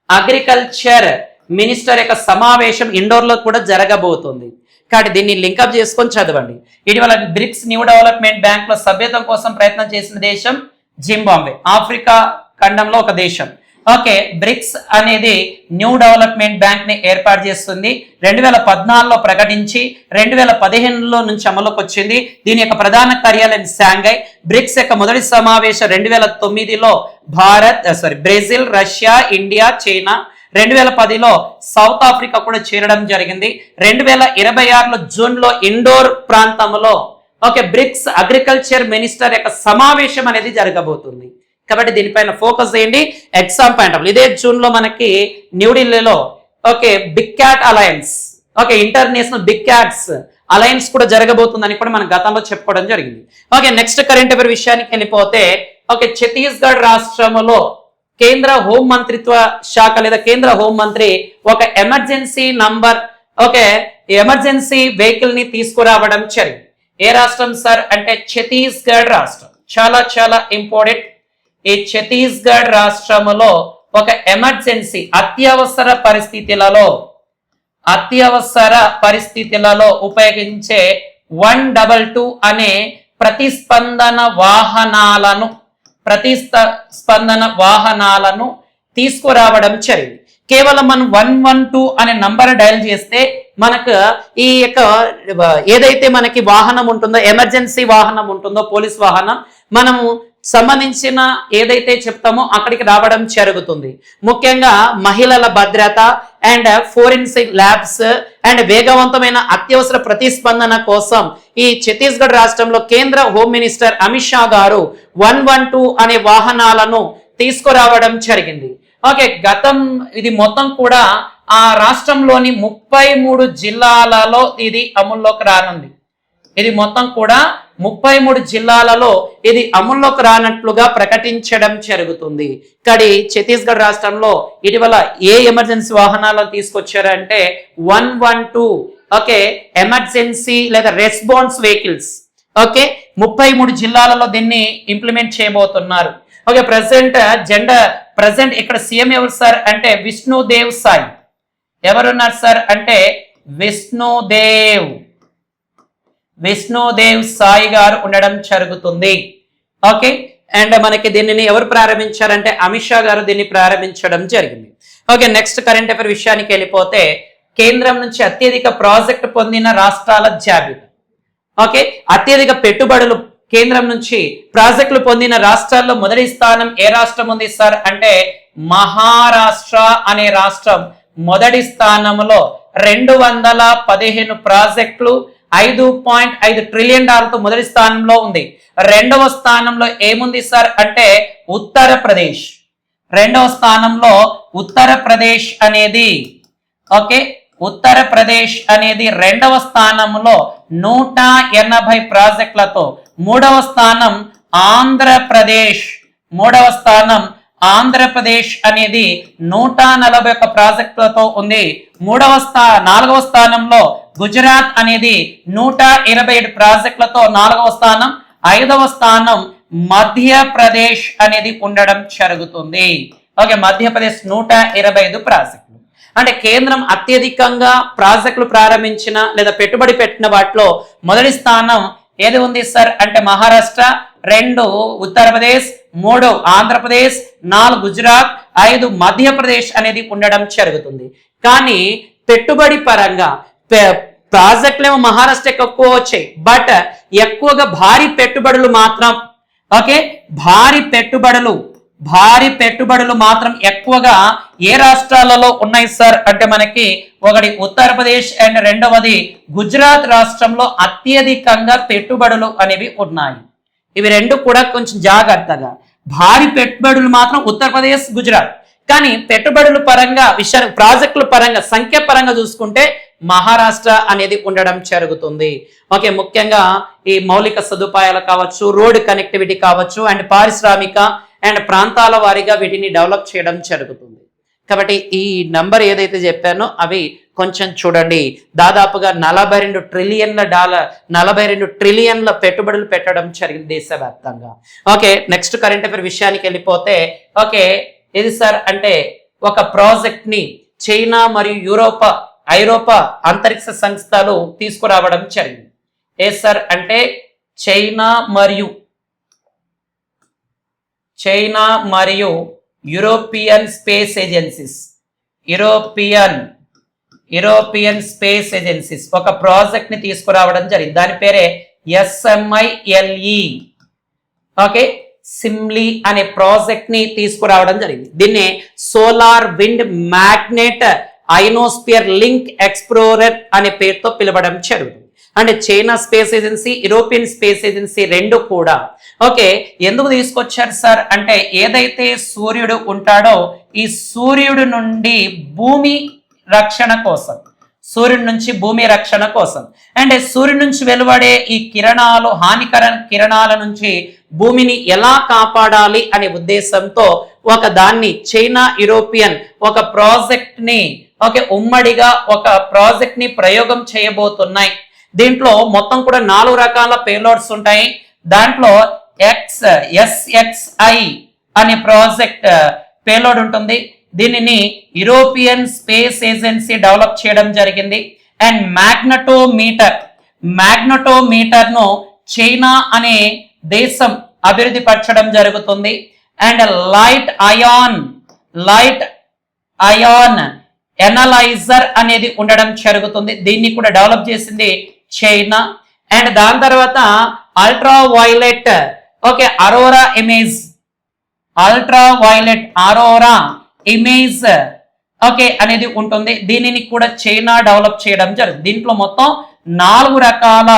అగ్రికల్చర్ మినిస్టర్ యొక్క సమావేశం ఇండోర్ లో కూడా జరగబోతుంది. కాబట్టి దీన్ని లింకప్ చేసుకొని చదవండి. ఇటీవల బ్రిక్స్ న్యూ డెవలప్మెంట్ బ్యాంక్ లో సభ్యత్వం కోసం ప్రయత్నం చేసిన దేశం జింబాబ్వే, ఆఫ్రికా ఖండంలో ఒక దేశం. ఓకే, బ్రిక్స్ అనేది న్యూ డెవలప్మెంట్ బ్యాంక్ ని ఏర్పాటు చేస్తుంది. 2014లో ప్రకటించి 2015లో నుంచి అమలుకి వచ్చింది. దీని యొక్క ప్రధాన కార్యాలయం షాంఘై. బ్రిక్స్ యొక్క మొదటి సమావేశం 2009లో బ్రెజిల్, రష్యా, ఇండియా, చైనా. 2010లో సౌత్ ఆఫ్రికా కూడా చేరడం జరిగింది. 2026లో జూన్ లో ఇండోర్ ప్రాంతంలో ఓకే బ్రిక్స్ అగ్రికల్చర్ మినిస్టర్ యొక్క సమావేశం అనేది జరగబోతుంది. కాబట్టి దీనిపైన ఫోకస్ చేయండి. ఎగ్జామ్ పాయింట్ ఆఫ్ ఇదే జూన్ లో మనకి న్యూఢిల్లీలో okay big cat alliance, okay international big cats alliance కూడా జరగబోతుందని కూడా మనం గతంలో చెప్పుకోవడం జరిగింది. ఓకే, నెక్స్ట్ కరెంట్ అఫైర్ విషయానికి వెళ్ళిపోతే ఓకే ఛత్తీస్గఢ్ రాష్ట్రంలో కేంద్ర హోం మంత్రిత్వ శాఖ లేదా కేంద్ర హోం మంత్రి ఒక emergency number okay emergency vehicle ని తీసుకురావడం జరిగింది. ఏ రాష్ట్రం సార్ అంటే ఛత్తీస్గఢ్ రాష్ట్రం. చాలా చాలా ఇంపార్టెంట్. ఈ ఛత్తీస్గఢ్ రాష్ట్రంలో ఒక ఎమర్జెన్సీ అత్యవసర పరిస్థితులలో ఉపయోగించే 122 అనే ప్రతిస్పందన వాహనాలను తీసుకురావడం జరిగింది. కేవలం మనం 112 అనే నంబర్ డయల్ చేస్తే మనకు ఈ యొక్క ఏదైతే మనకి వాహనం ఉంటుందో, ఎమర్జెన్సీ వాహనం ఉంటుందో, పోలీస్ వాహనం, మనము సంబంధించిన ఏదైతే చెప్తామో అక్కడికి రావడం జరుగుతుంది. ముఖ్యంగా మహిళల భద్రత అండ్ ఫోరెన్సిక్ ల్యాబ్స్ అండ్ వేగవంతమైన అత్యవసర ప్రతిస్పందన కోసం ఈ ఛత్తీస్గఢ్ రాష్ట్రంలో కేంద్ర హోమ్ మినిస్టర్ అమిత్ షా గారు 112 అనే వాహనాలను తీసుకురావడం జరిగింది. ఓకే, ఇది మొత్తం కూడా ఆ రాష్ట్రంలోని 33 జిల్లాలలో ఇది అమల్లోకి రానుంది. ఇది మొత్తం కూడా 33 జిల్లాలలో ఇది అమల్లోకి రానట్లుగా ప్రకటించడం జరుగుతుంది. కానీ ఛత్తీస్గఢ్ రాష్ట్రంలో ఇటీవల ఏ ఎమర్జెన్సీ వాహనాలను తీసుకొచ్చారంటే 112 ఓకే ఎమర్జెన్సీ లేదా రెస్పాన్స్ వెహికల్స్. ఓకే, 33 జిల్లాలలో దీన్ని ఇంప్లిమెంట్ చేయబోతున్నారు. ఓకే, ప్రజెంట్ ఇక్కడ సీఎం ఎవరు సార్ అంటే విష్ణుదేవ్ సాయి. ఎవరున్నారు సార్ అంటే విష్ణుదేవ్ సాయి గారు ఉండడం జరుగుతుంది. ఓకే, అండ్ మనకి దీనిని ఎవరు ప్రారంభించారంటే అమిత్ షా గారు దీన్ని ప్రారంభించడం జరిగింది. ఓకే, నెక్స్ట్ కరెంట్ అఫైర్ విషయానికి వెళ్ళిపోతే కేంద్రం నుంచి అత్యధిక ప్రాజెక్టు పొందిన రాష్ట్రాల జాబితా. ఓకే, అత్యధిక పెట్టుబడులు కేంద్రం నుంచి ప్రాజెక్టులు పొందిన రాష్ట్రాల్లో మొదటి స్థానం ఏ రాష్ట్రం ఉంది సార్ అంటే మహారాష్ట్ర అనే రాష్ట్రం మొదటి స్థానంలో 215 ప్రాజెక్టులు 5.5 ట్రిలియన్ డాలర్తో మొదటి స్థానంలో ఉంది. రెండవ స్థానంలో ఏముంది సార్ అంటే ఉత్తరప్రదేశ్. రెండవ స్థానంలో ఉత్తరప్రదేశ్ అనేది ఓకే ఉత్తరప్రదేశ్ అనేది రెండవ స్థానంలో 180 ప్రాజెక్టులతో. మూడవ స్థానం ఆంధ్రప్రదేశ్. ఆంధ్రప్రదేశ్ అనేది 141 ప్రాజెక్టులతో ఉంది. నాలుగవ స్థానంలో గుజరాత్ అనేది 127 ప్రాజెక్టులతో 4వ స్థానం. 5వ స్థానం మధ్యప్రదేశ్ అనేది ఉండడం జరుగుతుంది. ఓకే, మధ్యప్రదేశ్ 125 ప్రాజెక్టులు. అంటే కేంద్రం అత్యధికంగా ప్రాజెక్టులు ప్రారంభించిన లేదా పెట్టుబడి పెట్టిన వాటిలో మొదటి స్థానం ఏది ఉంది సార్ అంటే మహారాష్ట్ర, 2 ఉత్తరప్రదేశ్, 3 ఆంధ్రప్రదేశ్, 4 గుజరాత్, 5 మధ్యప్రదేశ్ అనేది ఉండడం జరుగుతుంది. కానీ పెట్టుబడి పరంగా ప్రాజెక్టులు ఏమో మహారాష్ట్రకి ఎక్కువ వచ్చాయి, బట్ ఎక్కువగా భారీ పెట్టుబడులు మాత్రం ఓకే భారీ పెట్టుబడులు మాత్రం ఎక్కువగా ఏ రాష్ట్రాలలో ఉన్నాయి సార్ అంటే మనకి ఒకటి ఉత్తరప్రదేశ్ అండ్ రెండవది గుజరాత్ రాష్ట్రంలో అత్యధికంగా పెట్టుబడులు అనేవి ఉన్నాయి. ఇవి రెండు కూడా కొంచెం జాగ్రత్తగా. భారీ పెట్టుబడులు మాత్రం ఉత్తరప్రదేశ్, గుజరాత్. కానీ పెట్టుబడుల పరంగా ప్రాజెక్టుల పరంగా సంఖ్య పరంగా చూసుకుంటే మహారాష్ట్ర అనేది ఉండడం జరుగుతుంది. ఓకే, ముఖ్యంగా ఈ మౌలిక సదుపాయాలు కావచ్చు, రోడ్ కనెక్టివిటీ కావచ్చు అండ్ పారిశ్రామిక అండ్ ప్రాంతాల వారీగా వీటిని డెవలప్ చేయడం జరుగుతుంది. కాబట్టి ఈ నంబర్ ఏదైతే చెప్పానో అవి కొంచెం చూడండి. దాదాపుగా 42 ట్రిలియన్ల పెట్టుబడులు పెట్టడం జరిగింది దేశవ్యాప్తంగా. ఓకే, నెక్స్ట్ కరెంట్ అఫైర్ విషయానికి వెళ్ళిపోతే ఓకే ఇది సార్ అంటే ఒక ప్రాజెక్ట్ ని చైనా మరియు ఐరోపా అంతరిక్ష సంస్థలు తీసుకురావడం జరిగింది. ఏ సార్ అంటే చైనా మరియు యూరోపియన్ స్పేస్ ఏజెన్సీస్ ఒక ప్రాజెక్ట్ ని తీసుకురావడం జరిగింది. దాని పేరే SMILE. ఓకే, సిమ్లీ అనే ప్రాజెక్ట్ ని తీసుకురావడం జరిగింది. దీన్ని solar wind magnet ionosphere link explorer అనే పేరుతో పిలవడం జరుగుతుంది. అంటే China space agency, European space agency రెండు కూడా ఓకే ఎందుకు తీసుకొచ్చారు సార్ అంటే ఏదైతే సూర్యుడు ఉంటాడో ఈ సూర్యుడు నుండి భూమి రక్షణ కోసం అంటే సూర్యుడి నుంచి వెలువడే ఈ కిరణాలు హానికర కిరణాల నుంచి భూమిని ఎలా కాపాడాలి అనే ఉద్దేశంతో దాన్ని చైనా యూరోపియన్ ఒక ప్రాజెక్ట్ ని ఉమ్మడిగా ఒక ప్రాజెక్ట్ ని ప్రయోగం చేయబోతున్నాయి. దీంట్లో మొత్తం కూడా 4 రకాల పేలోడ్స్ ఉంటాయి. దాంట్లో SXI అనే ప్రాజెక్ట్ పేలోడ్ ఉంటుంది. దీనిని యూరోపియన్ స్పేస్ ఏజెన్సీ డెవలప్ చేయడం జరిగింది. అండ్ మ్యాగ్నెటోమీటర్ ను చైనా అనే దేశం అభివృద్ధి పరచడం జరుగుతుంది. అండ్ లైట్ అయాన్ ఎనలైజర్ అనేది ఉండడం జరుగుతుంది. దీన్ని కూడా డెవలప్ చేసింది చైనా. అండ్ దాని తర్వాత ultraviolet aurora image, ultraviolet aurora image అనేది ఉంటుంది. దీనిని కూడా చైనా డెవలప్ చేయడం జరుగుతుంది. దీంట్లో మొత్తం 4 రకాల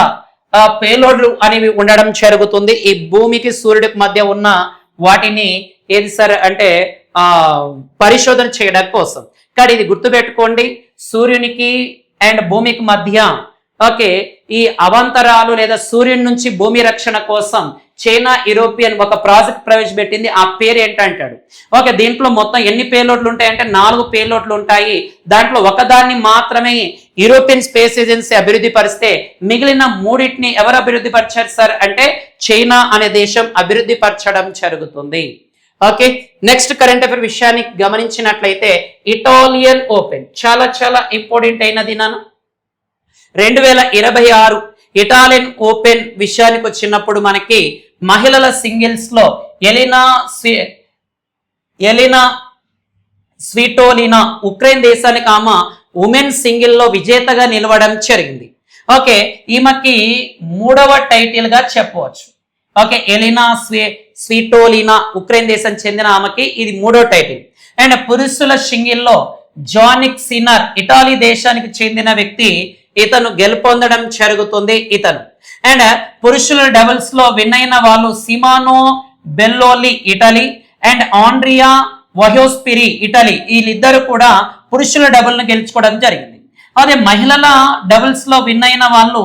పేలోడ్లు అనేవి ఉండడం జరుగుతుంది. ఈ భూమికి సూర్యుడికి మధ్య ఉన్న వాటిని ఏది సార్ అంటే పరిశోధన చేయడం కోసం. కానీ ఇది గుర్తుపెట్టుకోండి, సూర్యునికి అండ్ భూమికి మధ్య ఈ అవాంతరాలు లేదా సూర్యుని నుంచి భూమి రక్షణ కోసం చైనా యూరోపియన్ ఒక ప్రాజెక్ట్ ప్రవేశపెట్టింది. ఆ పేరు ఏంటంటాడు. దీంట్లో మొత్తం ఎన్ని పేలోడ్లు ఉంటాయంటే 4 పేలోడ్లు ఉంటాయి. దాంట్లో ఒకదాన్ని మాత్రమే యూరోపియన్ స్పేస్ ఏజెన్సీ అభివృద్ధి పరిస్తే మిగిలిన 3టిని ఎవరు అభివృద్ధి పరిచారు సార్ అంటే చైనా అనే దేశం అభివృద్ధి పరచడం జరుగుతుంది. నెక్స్ట్ కరెంట్ అఫైర్ విషయాన్ని గమనించినట్లయితే ఇటాలియన్ ఓపెన్ చాలా చాలా ఇంపార్టెంట్ అయినది. 2026 ఇటాలియన్ ఓపెన్ విషయానికి వచ్చినప్పుడు మనకి మహిళల సింగిల్స్ లో ఎలినా స్విటోలినా ఉక్రెయిన్ దేశానికి ఆమె ఉమెన్ సింగిల్ లో విజేతగా నిలవడం జరిగింది. ఈమెకి 3వ టైటిల్ గా చెప్పవచ్చు. ఎలినా స్విటోలినా ఉక్రెయిన్ దేశం చెందిన ఆమెకి ఇది 3వ టైటిల్. అండ్ పురుషుల సింగిల్లో జానిక్ సిన్నర్ ఇటాలీ దేశానికి చెందిన వ్యక్తి, ఇతను గెలుపొందడం జరుగుతుంది. ఇతను అండ్ పురుషుల డబుల్స్ లో విన్ అయిన వాళ్ళు సిమానో బెల్లోలి ఇటలీ అండ్ ఆండ్రియా వహోస్పిరి ఇటలీ, వీళ్ళిద్దరు కూడా పురుషుల డబుల్ ను గెలుచుకోవడం జరిగింది. అదే మహిళల డబుల్స్ లో విన్ అయిన వాళ్ళు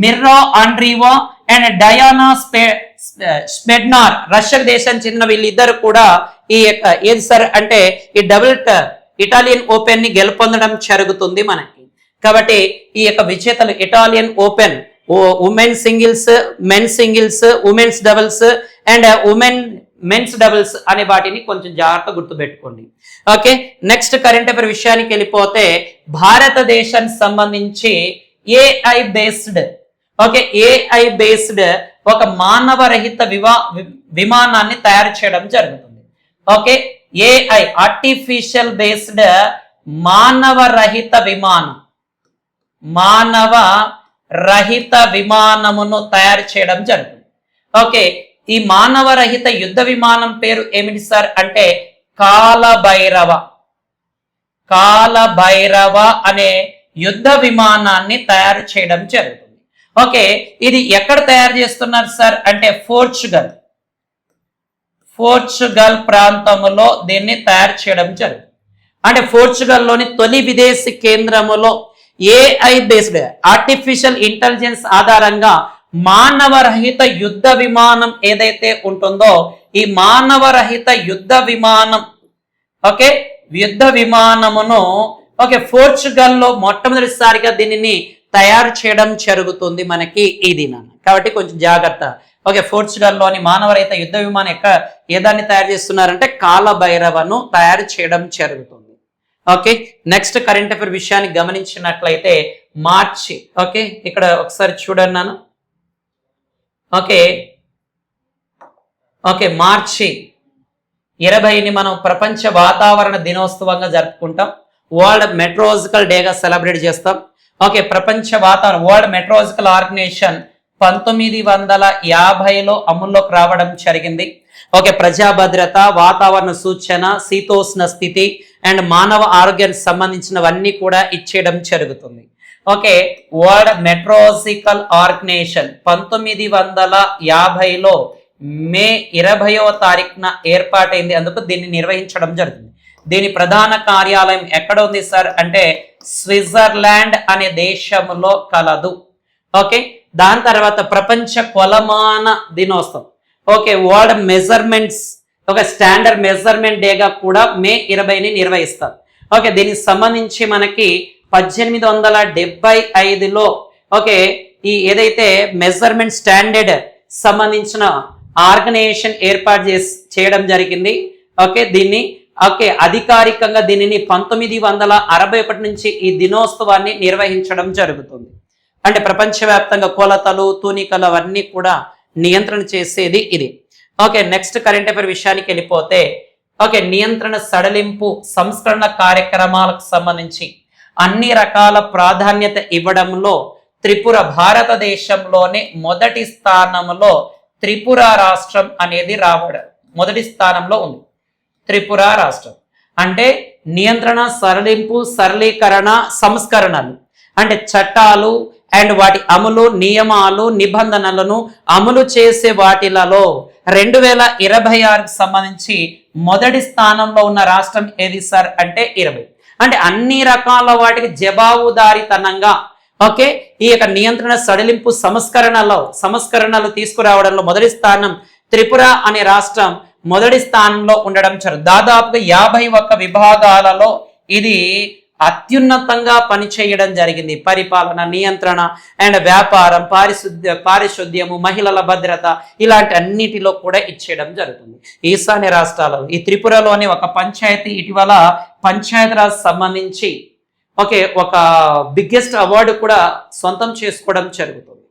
మిర్రా ఆండ్రీవా అండ్ డయానా స్పెడ్నార్ రష్యా దేశం చెందిన వీళ్ళిద్దరు కూడా ఈ ఏది సార్ అంటే ఈ డబుల్ ఇటాలియన్ ఓపెన్ ని గెలుపొందడం జరుగుతుంది మనకి. కాబట్టి ఈ యొక్క విజేతలు Italian open women singles, men singles, women's doubles and men's doubles అనే వాటిని కొంచెం జాగ్రత్త గుర్తుపెట్టుకోండి. నెక్స్ట్ కరెంట్ అఫైర్ విషయానికి వెళ్ళిపోతే భారతదేశానికి సంబంధించి ఏఐ బేస్డ్ ఒక మానవరహిత విమానాన్ని తయారు చేయడం జరుగుతుంది. ఏఐ ఆర్టిఫిషియల్ బేస్డ్ మానవ రహిత విమానమును తయారు చేయడం జరుగుతుంది. ఈ మానవ రహిత యుద్ధ విమానం పేరు ఏమిటి సార్ అంటే కాలభైరవ అనే యుద్ధ విమానాన్ని తయారు చేయడం జరుగుతుంది. ఇది ఎక్కడ తయారు చేస్తున్నారు సార్ అంటే పోర్చుగల్ ప్రాంతంలో దీన్ని తయారు చేయడం జరుగుతుంది. అంటే పోర్చుగల్లోని తొలి విదేశీ కేంద్రములో ఏఐ బేస్డ్ ఆర్టిఫిషియల్ ఇంటెలిజెన్స్ ఆధారంగా మానవరహిత యుద్ధ విమానం ఏదైతే ఉంటుందో ఈ మానవరహిత యుద్ధ విమానమును పోర్చుగల్లో మొట్టమొదటిసారిగా దీనిని తయారు చేయడం జరుగుతుంది మనకి ఈ దినాన. కాబట్టి కొంచెం జాగ్రత్త. పోర్చుగల్లోని మానవరహిత యుద్ధ విమానం ఏదాన్ని తయారు చేస్తున్నారంటే కాలభైరవను తయారు చేయడం జరుగుతుంది. నెక్స్ట్ కరెంట్ అఫైర్ విషయాన్ని గమనించినట్లయితే మార్చి ఇక్కడ ఒకసారి చూడన్నాను. మార్చి 20ని మనం ప్రపంచ వాతావరణ దినోత్సవంగా జరుపుకుంటాం. వరల్డ్ మెట్రోలాజికల్ డేగా సెలబ్రేట్ చేస్తాం. ప్రపంచ వాతావరణ వరల్డ్ మెట్రోలాజికల్ ఆర్గనైజేషన్ 1950లో అమల్లోకి రావడం జరిగింది. ప్రజా భద్రత, వాతావరణ సూచన, శీతోష్ణ స్థితి అండ్ మానవ ఆరోగ్యానికి సంబంధించినవన్నీ కూడా ఇచ్చేయడం జరుగుతుంది. వరల్డ్ మెట్రోలాజికల్ ఆర్గనైజేషన్ 1950లో మే 20వ తారీఖున ఏర్పాటైంది. అందుకు దీన్ని నిర్వహించడం జరుగుతుంది. దీని ప్రధాన కార్యాలయం ఎక్కడ ఉంది సార్ అంటే స్విట్జర్లాండ్ అనే దేశంలో కలదు. దాని తర్వాత ప్రపంచ కొలమాన దినోత్సవం వరల్డ్ మెజర్మెంట్స్ స్టాండర్డ్ మెజర్మెంట్ డేగా కూడా మే 20ని నిర్వహిస్తారు. దీనికి సంబంధించి మనకి 1875లో ఈ ఏదైతే మెజర్మెంట్ స్టాండర్డ్ సంబంధించిన ఆర్గనైజేషన్ ఏర్పాటు చేయడం జరిగింది. దీన్ని అధికారికంగా దీనిని 1961 నుంచి ఈ దినోత్సవాన్ని నిర్వహించడం జరుగుతుంది. అంటే ప్రపంచవ్యాప్తంగా కొలతలు, తూనికలు అవన్నీ కూడా నియంత్రణ చేసేది ఇది. నెక్స్ట్ కరెంట్ అఫైర్ విషయానికి వెళ్ళిపోతే ఓకే, నియంత్రణ సడలింపు సంస్కరణ కార్యక్రమాలకు సంబంధించి అన్ని రకాల ప్రాధాన్యత ఇవ్వడంలో త్రిపుర భారతదేశంలోనే మొదటి స్థానంలో త్రిపుర రాష్ట్రం అనేది రావడం మొదటి స్థానంలో ఉంది. త్రిపుర రాష్ట్రం అంటే నియంత్రణ సరళింపు సరళీకరణ సంస్కరణలు అంటే చట్టాలు అండ్ వాటి అమలు నియమాలు నిబంధనలను అమలు చేసే వాటిలలో 2026కి సంబంధించి మొదటి స్థానంలో ఉన్న రాష్ట్రం ఏది సార్ అంటే 20. అంటే అన్ని రకాల వాటికి జవాబుదారీతనంగా ఓకే ఈ యొక్క నియంత్రణ సడలింపు సంస్కరణలు తీసుకురావడంలో మొదటి స్థానం త్రిపుర అనే రాష్ట్రం మొదటి స్థానంలో ఉండడం దాదాపుగా 51 విభాగాలలో ఇది అత్యున్నతంగా పనిచేయడం జరిగింది. పరిపాలన, నియంత్రణ అండ్ వ్యాపారం, పారిశుద్ధ్యము, మహిళల భద్రత ఇలాంటి అన్నిటిలో కూడా ఇచ్చేయడం జరుగుతుంది. ఈశాన్య రాష్ట్రాలలో ఈ త్రిపురలోని ఒక పంచాయతీ ఇటీవల పంచాయతీరాజ్ సంబంధించి ఒక బిగ్గెస్ట్ అవార్డు కూడా సొంతం చేసుకోవడం జరుగుతుంది.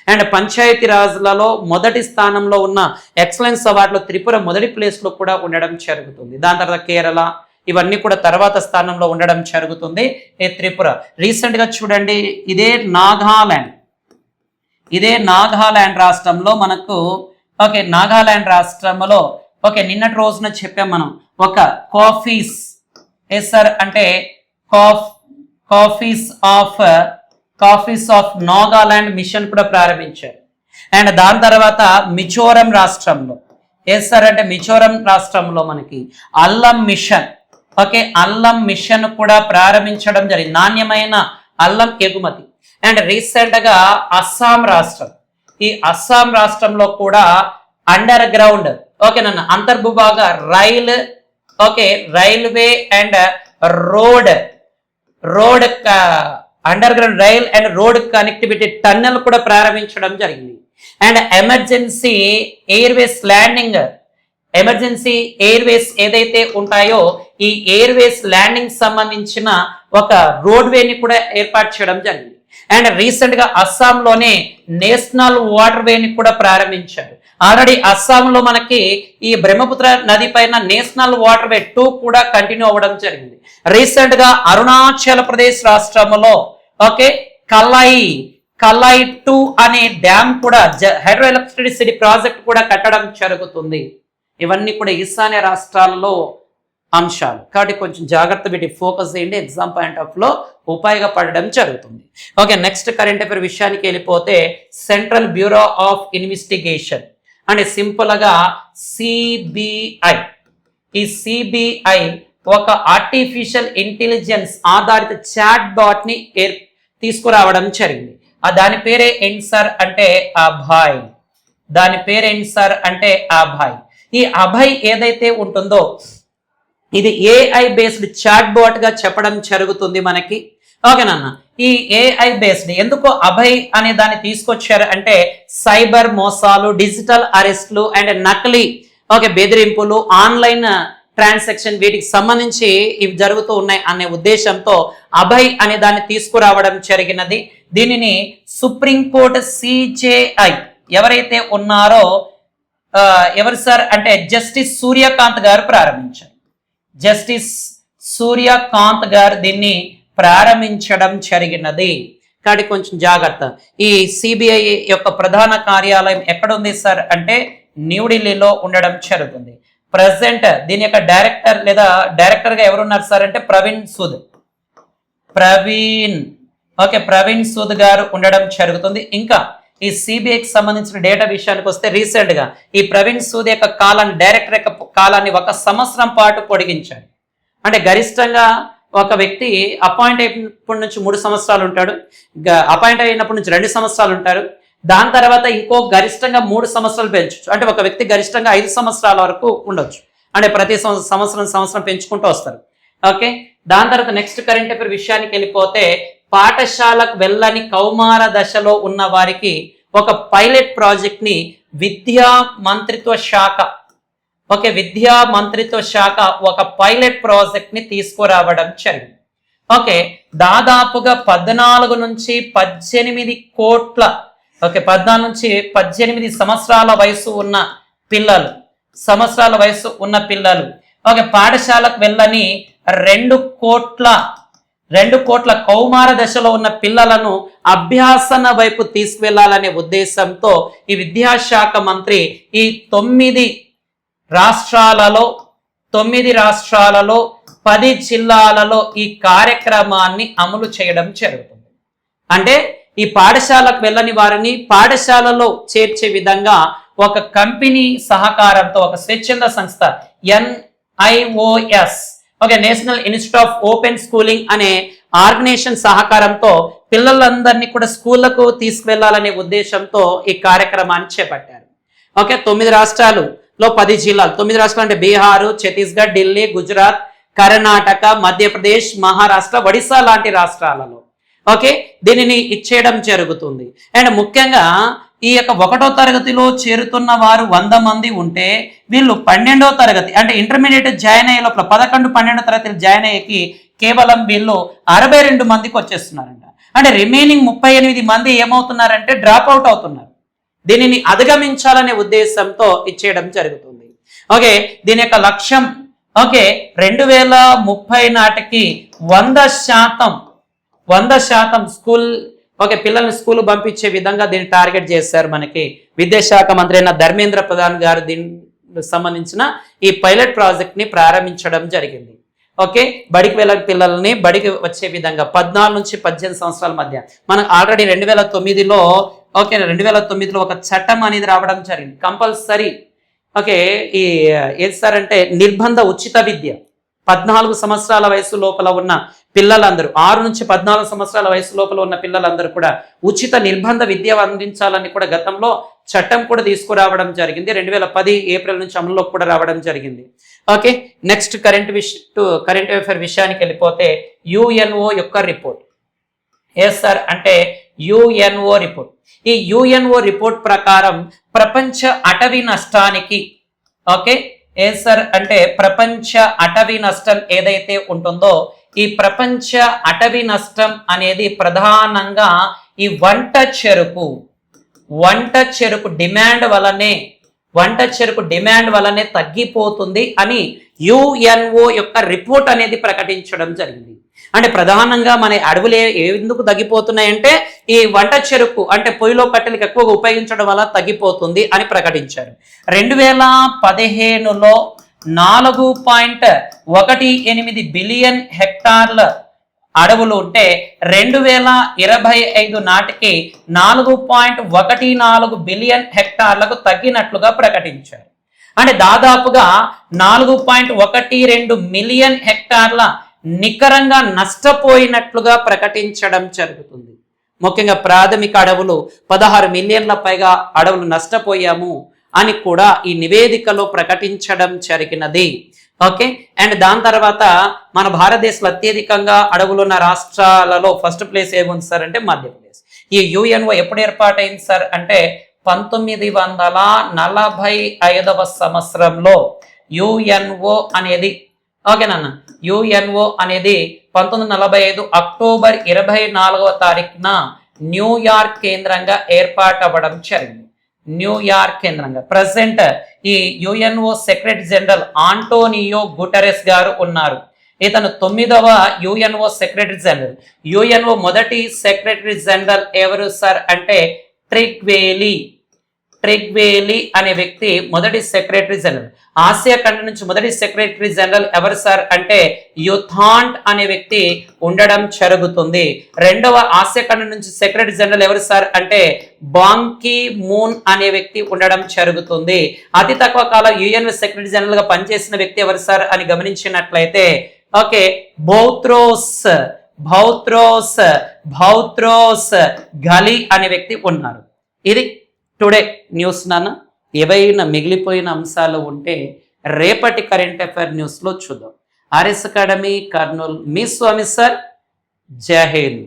అండ్ పంచాయతీరాజ్లలో మొదటి స్థానంలో ఉన్న ఎక్సలెన్స్ అవార్డులో త్రిపుర మొదటి ప్లేస్లో కూడా ఉండడం జరుగుతుంది. దాని తర్వాత కేరళ ఇవన్నీ కూడా తర్వాత స్థానంలో ఉండడం జరుగుతుంది. ఈ త్రిపుర రీసెంట్గా చూడండి, ఇదే నాగాలాండ్ రాష్ట్రంలో మనకు నాగాలాండ్ రాష్ట్రంలో నిన్నటి రోజున చెప్పాం మనం ఒక కాఫీస్ సార్ అంటే కాఫీస్ ఆఫ్ నాగాలాండ్ మిషన్ కూడా ప్రారంభించారు. అండ్ దాని తర్వాత మిజోరం రాష్ట్రంలో సార్ అంటే మిజోరం రాష్ట్రంలో మనకి అల్లం మిషన్ అల్లం మిషన్ కూడా ప్రారంభించడం జరిగింది, నాణ్యమైన అల్లం ఎగుమతి. అండ్ రీసెంట్ గా అస్సాం రాష్ట్రం, ఈ అస్సాం రాష్ట్రంలో కూడా అండర్ గ్రౌండ్ అంతర్భూభాగ railway and road underground rail and road connectivity tunnel కూడా ప్రారంభించడం జరిగింది. అండ్ ఎమర్జెన్సీ ఎయిర్వేస్ ఏదైతే ఉంటాయో ఈ ఎయిర్వేస్ ల్యాండింగ్ సంబంధించిన ఒక రోడ్వేని కూడా ఏర్పాటు చేయడం జరిగింది. అండ్ రీసెంట్ గా అస్సాంలోనే నేషనల్ వాటర్ వేని కూడా ప్రారంభించారు. ఆల్రెడీ అస్సాంలో మనకి ఈ బ్రహ్మపుత్ర నది పైన నేషనల్ వాటర్ వే 2 కూడా కంటిన్యూ అవ్వడం జరిగింది. రీసెంట్ గా అరుణాచల్ ప్రదేశ్ రాష్ట్రంలో కలాయి 2 అనే డ్యామ్ కూడా హైడ్రో ఎలక్ట్రిసిటీ ప్రాజెక్ట్ కూడా కట్టడం జరుగుతుంది. ఇవన్నీ కూడా ఈశాన్య రాష్ట్రాల్లో అంశాలు కాబట్టి కొంచెం జాగ్రత్త పెట్టి ఫోకస్ చేయండి, ఎగ్జామ్ పాయింట్ ఆఫ్ లో ఉపయోగపడడం జరుగుతుంది. నెక్స్ట్ కరెంట్ అఫైర్ విషయానికి వెళ్ళిపోతే సెంట్రల్ బ్యూరో ఆఫ్ ఇన్వెస్టిగేషన్ అంటే సింపుల్ గా సిబిఐ, ఈ సిబిఐ ఒక ఆర్టిఫిషియల్ ఇంటెలిజెన్స్ ఆధారిత చాట్ బాట్ ని తీసుకురావడం జరిగింది. దాని పేరే ఏంటి సార్ అంటే అభయ్. ఈ అభయ్ ఏదైతే ఉంటుందో ఇది ఏఐ బేస్డ్ చాట్ బాట్ గా చెప్పడం జరుగుతుంది మనకి. ఓకేనన్నా, ఈ ఏఐ బేస్డ్ ఎందుకో అభయ్ అనే దాన్ని తీసుకొచ్చారు అంటే సైబర్ మోసాలు, డిజిటల్ అరెస్ట్లు అండ్ నకిలీ బెదిరింపులు, ఆన్లైన్ ట్రాన్సాక్షన్ వీటికి సంబంధించి ఇవి జరుగుతూ ఉన్నాయి అనే ఉద్దేశంతో అభయ్ అనే దాన్ని తీసుకురావడం జరిగినది. దీనిని సుప్రీంకోర్టు సిజేఐ ఎవరైతే ఉన్నారో ఎవరు సార్ అంటే జస్టిస్ సూర్యకాంత్ గారు ప్రారంభించారు. దీన్ని ప్రారంభించడం జరిగినది. కాబట్టి కొంచెం జాగ్రత్త. ఈ సిబిఐ యొక్క ప్రధాన కార్యాలయం ఎక్కడ ఉంది సార్ అంటే న్యూఢిల్లీలో ఉండడం జరుగుతుంది. ప్రెసెంట్ దీని యొక్క డైరెక్టర్ గా ఎవరున్నారు సార్ అంటే ప్రవీణ్ సూద్ గారు ఉండడం జరుగుతుంది. ఇంకా ఈ సిబిఐకి సంబంధించిన డేటా విషయానికి వస్తే రీసెంట్ గా ఈ ప్రవీణ్ సూద్ యొక్క డైరెక్టర్ యొక్క కాలాన్ని 1 సంవత్సరం పాటు పొడిగించాడు. అంటే గరిష్టంగా ఒక వ్యక్తి అపాయింట్ అయినప్పటి నుంచి 3 సంవత్సరాలు ఉంటాడు, అపాయింట్ అయినప్పటి నుంచి 2 సంవత్సరాలు ఉంటారు, దాని తర్వాత ఇంకో గరిష్టంగా 3 సంవత్సరాలు పెంచవచ్చు. అంటే ఒక వ్యక్తి గరిష్టంగా 5 సంవత్సరాల వరకు ఉండొచ్చు. అంటే ప్రతి సంవత్సరం పెంచుకుంటూ వస్తారు. దాని తర్వాత నెక్స్ట్ కరెంట్ అఫైర్ విషయానికి వెళ్ళిపోతే పాఠశాలకు వెళ్ళని కౌమార దశలో ఉన్న వారికి ఒక పైలట్ ప్రాజెక్ట్ ని విద్యా మంత్రిత్వ శాఖ ఒక పైలట్ ప్రాజెక్ట్ ని తీసుకురావడం జరిగింది. దాదాపుగా 14 నుంచి 18 కోట్ల 14 నుంచి 18 సంవత్సరాల వయసు ఉన్న పిల్లలు ఓకే, పాఠశాలకు వెళ్ళని 2 కోట్ల కౌమార దశలో ఉన్న పిల్లలను అభ్యాసన వైపు తీసుకువెళ్లాలనే ఉద్దేశంతో ఈ విద్యాశాఖ మంత్రి ఈ 9 రాష్ట్రాలలో 10 జిల్లాలలో ఈ కార్యక్రమాన్ని అమలు చేయడం జరుగుతుంది. అంటే ఈ పాఠశాలకు వెళ్ళని వారిని పాఠశాలలో చేర్చే విధంగా ఒక కంపెనీ సహకారంతో, ఒక స్వచ్ఛంద సంస్థ NIOS, okay, national institute of open schooling అనే ఆర్గనైజేషన్ సహకారంతో పిల్లలందరినీ కూడా స్కూళ్లకు తీసుకువెళ్లాలనే ఉద్దేశంతో ఈ కార్యక్రమాన్ని చేపట్టారు. ఓకే, 9 రాష్ట్రాలలో 10 జిల్లాలు. 9 రాష్ట్రాలు అంటే బీహార్, ఛత్తీస్గఢ్, ఢిల్లీ, గుజరాత్, కర్ణాటక, మధ్యప్రదేశ్, మహారాష్ట్ర, ఒడిశా లాంటి రాష్ట్రాలలో ఓకే దీనిని ఇచ్చేయడం జరుగుతుంది. అండ్ ముఖ్యంగా ఈ యొక్క 1వ తరగతిలో చేరుతున్న వారు 100 మంది ఉంటే వీళ్ళు 12వ తరగతి అంటే ఇంటర్మీడియట్ జాయిన్ అయ్యే లోపల 11, 12వ తరగతిలో జాయిన్ అయ్యేకి కేవలం వీళ్ళు 62 మందికి వచ్చేస్తున్నారంట. అంటే రిమైనింగ్ 38 మంది ఏమవుతున్నారంటే డ్రాప్ అవుట్ అవుతున్నారు. దీనిని అధిగమించాలనే ఉద్దేశంతో ఇచ్చేయడం జరుగుతుంది. ఓకే, దీని యొక్క లక్ష్యం ఓకే 2030 నాటికి 100% స్కూల్ ఓకే పిల్లల్ని స్కూల్ పంపించే విధంగా దీన్ని టార్గెట్ చేశారు. మనకి విద్యాశాఖ మంత్రి అయిన ధర్మేంద్ర ప్రధాన్ గారు దీనికి సంబంధించిన ఈ పైలట్ ప్రాజెక్ట్ ని ప్రారంభించడం జరిగింది. ఓకే, బడికి వెళ్ళని పిల్లల్ని బడికి వచ్చే విధంగా 14 నుంచి 18 సంవత్సరాల మధ్య మనకు ఆల్రెడీ 2009లో ఓకే 2009లో ఒక చట్టం అనేది రావడం జరిగింది. కంపల్సరీ ఓకే ఈ ఏది సార్ అంటే నిర్బంధ ఉచిత విద్య 14 సంవత్సరాల వయసు లోపల ఉన్న పిల్లలందరూ 6 నుంచి 14 సంవత్సరాల వయసు లోపల ఉన్న పిల్లలందరూ కూడా ఉచిత నిర్బంధ విద్య అందించాలని కూడా గతంలో చట్టం కూడా తీసుకురావడం జరిగింది. 2010 ఏప్రిల్ నుంచి అమలులోకి కూడా రావడం జరిగింది. ఓకే, నెక్స్ట్ కరెంట్ అఫైర్ విషయానికి వెళ్ళిపోతే UNO యొక్క రిపోర్ట్. ఎస్ సార్ అంటే UNO రిపోర్ట్. ఈ UNO రిపోర్ట్ ప్రకారం ప్రపంచ అటవీ నష్టానికి ఓకే ఏం సార్ అంటే ప్రపంచ అటవీ నష్టం ఏదైతే ఉంటుందో ఈ ప్రపంచ అటవీ నష్టం అనేది ప్రధానంగా ఈ వంట చెరుకు డిమాండ్ వలనే తగ్గిపోతుంది అని UNO యొక్క రిపోర్ట్ అనేది ప్రకటించడం జరిగింది. అంటే ప్రధానంగా మన అడవులు ఎందుకు తగ్గిపోతున్నాయంటే ఈ వంట చెరుకు అంటే పొయ్యిలో కట్టెలకు ఎక్కువగా ఉపయోగించడం వల్ల తగ్గిపోతుంది అని ప్రకటించారు. 2015లో 4.18 బిలియన్ హెక్టార్ల అడవులు ఉంటే 2025 నాటికి 4.14 బిలియన్ హెక్టార్లకు తగ్గినట్లుగా ప్రకటించారు. అంటే దాదాపుగా 4.12 మిలియన్ హెక్టార్ల నికరంగా నష్టపోయినట్లుగా ప్రకటించడం జరుగుతుంది. ముఖ్యంగా ప్రాథమిక అడవులు 16 మిలియన్ల పైగా అడవులు నష్టపోయాము అని కూడా ఈ నివేదికలో ప్రకటించడం జరిగినది. ఓకే, అండ్ దాని తర్వాత మన భారతదేశంలో అత్యధికంగా అడవులు ఉన్న రాష్ట్రాలలో ఫస్ట్ ప్లేస్ ఏముంది సార్ అంటే మధ్యప్రదేశ్. ఈ UNO ఎప్పుడు ఏర్పాటైంది సార్ అంటే 1945వ సంవత్సరంలో UNO అనేది ఓకేనా UNO అనేది 1945 అక్టోబర్ 24వ తారీఖున న్యూయార్క్ కేంద్రంగా ఏర్పాటవ్వడం జరిగింది. న్యూయార్క్ కేంద్రంగా ప్రజెంట్ ఈ UNO secretary general Antonio Guterres గారు ఉన్నారు. ఇతను 9వ UNO సెక్రటరీ జనరల్. UNO మొదటి సెక్రటరీ జనరల్ ఎవరు సార్ అంటే ట్రిగ్వేలి అనే వ్యక్తి మొదటి సెక్రటరీ జనరల్. ఆసియా ఖండం నుంచి మొదటి సెక్రటరీ జనరల్ ఎవరు సార్ అంటే యుథాంట్ అనే వ్యక్తి ఉండడం జరుగుతుంది. రెండవ ఆసియా ఖండం నుంచి సెక్రటరీ జనరల్ ఎవరు సార్ అంటే బాంకీ మూన్ అనే వ్యక్తి ఉండడం జరుగుతుంది. అతి తక్కువ కాలం UNO సెక్రటరీ జనరల్ గా పనిచేసిన వ్యక్తి ఎవరు సార్ అని గమనించినట్లయితే ఓకే భౌత్రోస్ గలి అనే వ్యక్తి ఉన్నారు. ఇది టుడే న్యూస్. నాన్న ఏవైనా మిగిలిపోయిన అంశాలు ఉంటే రేపటి కరెంట్ అఫైర్ న్యూస్లో చూద్దాం. RS అకాడమీ కర్నూలు, మీ స్వామి సార్. జై హింద్.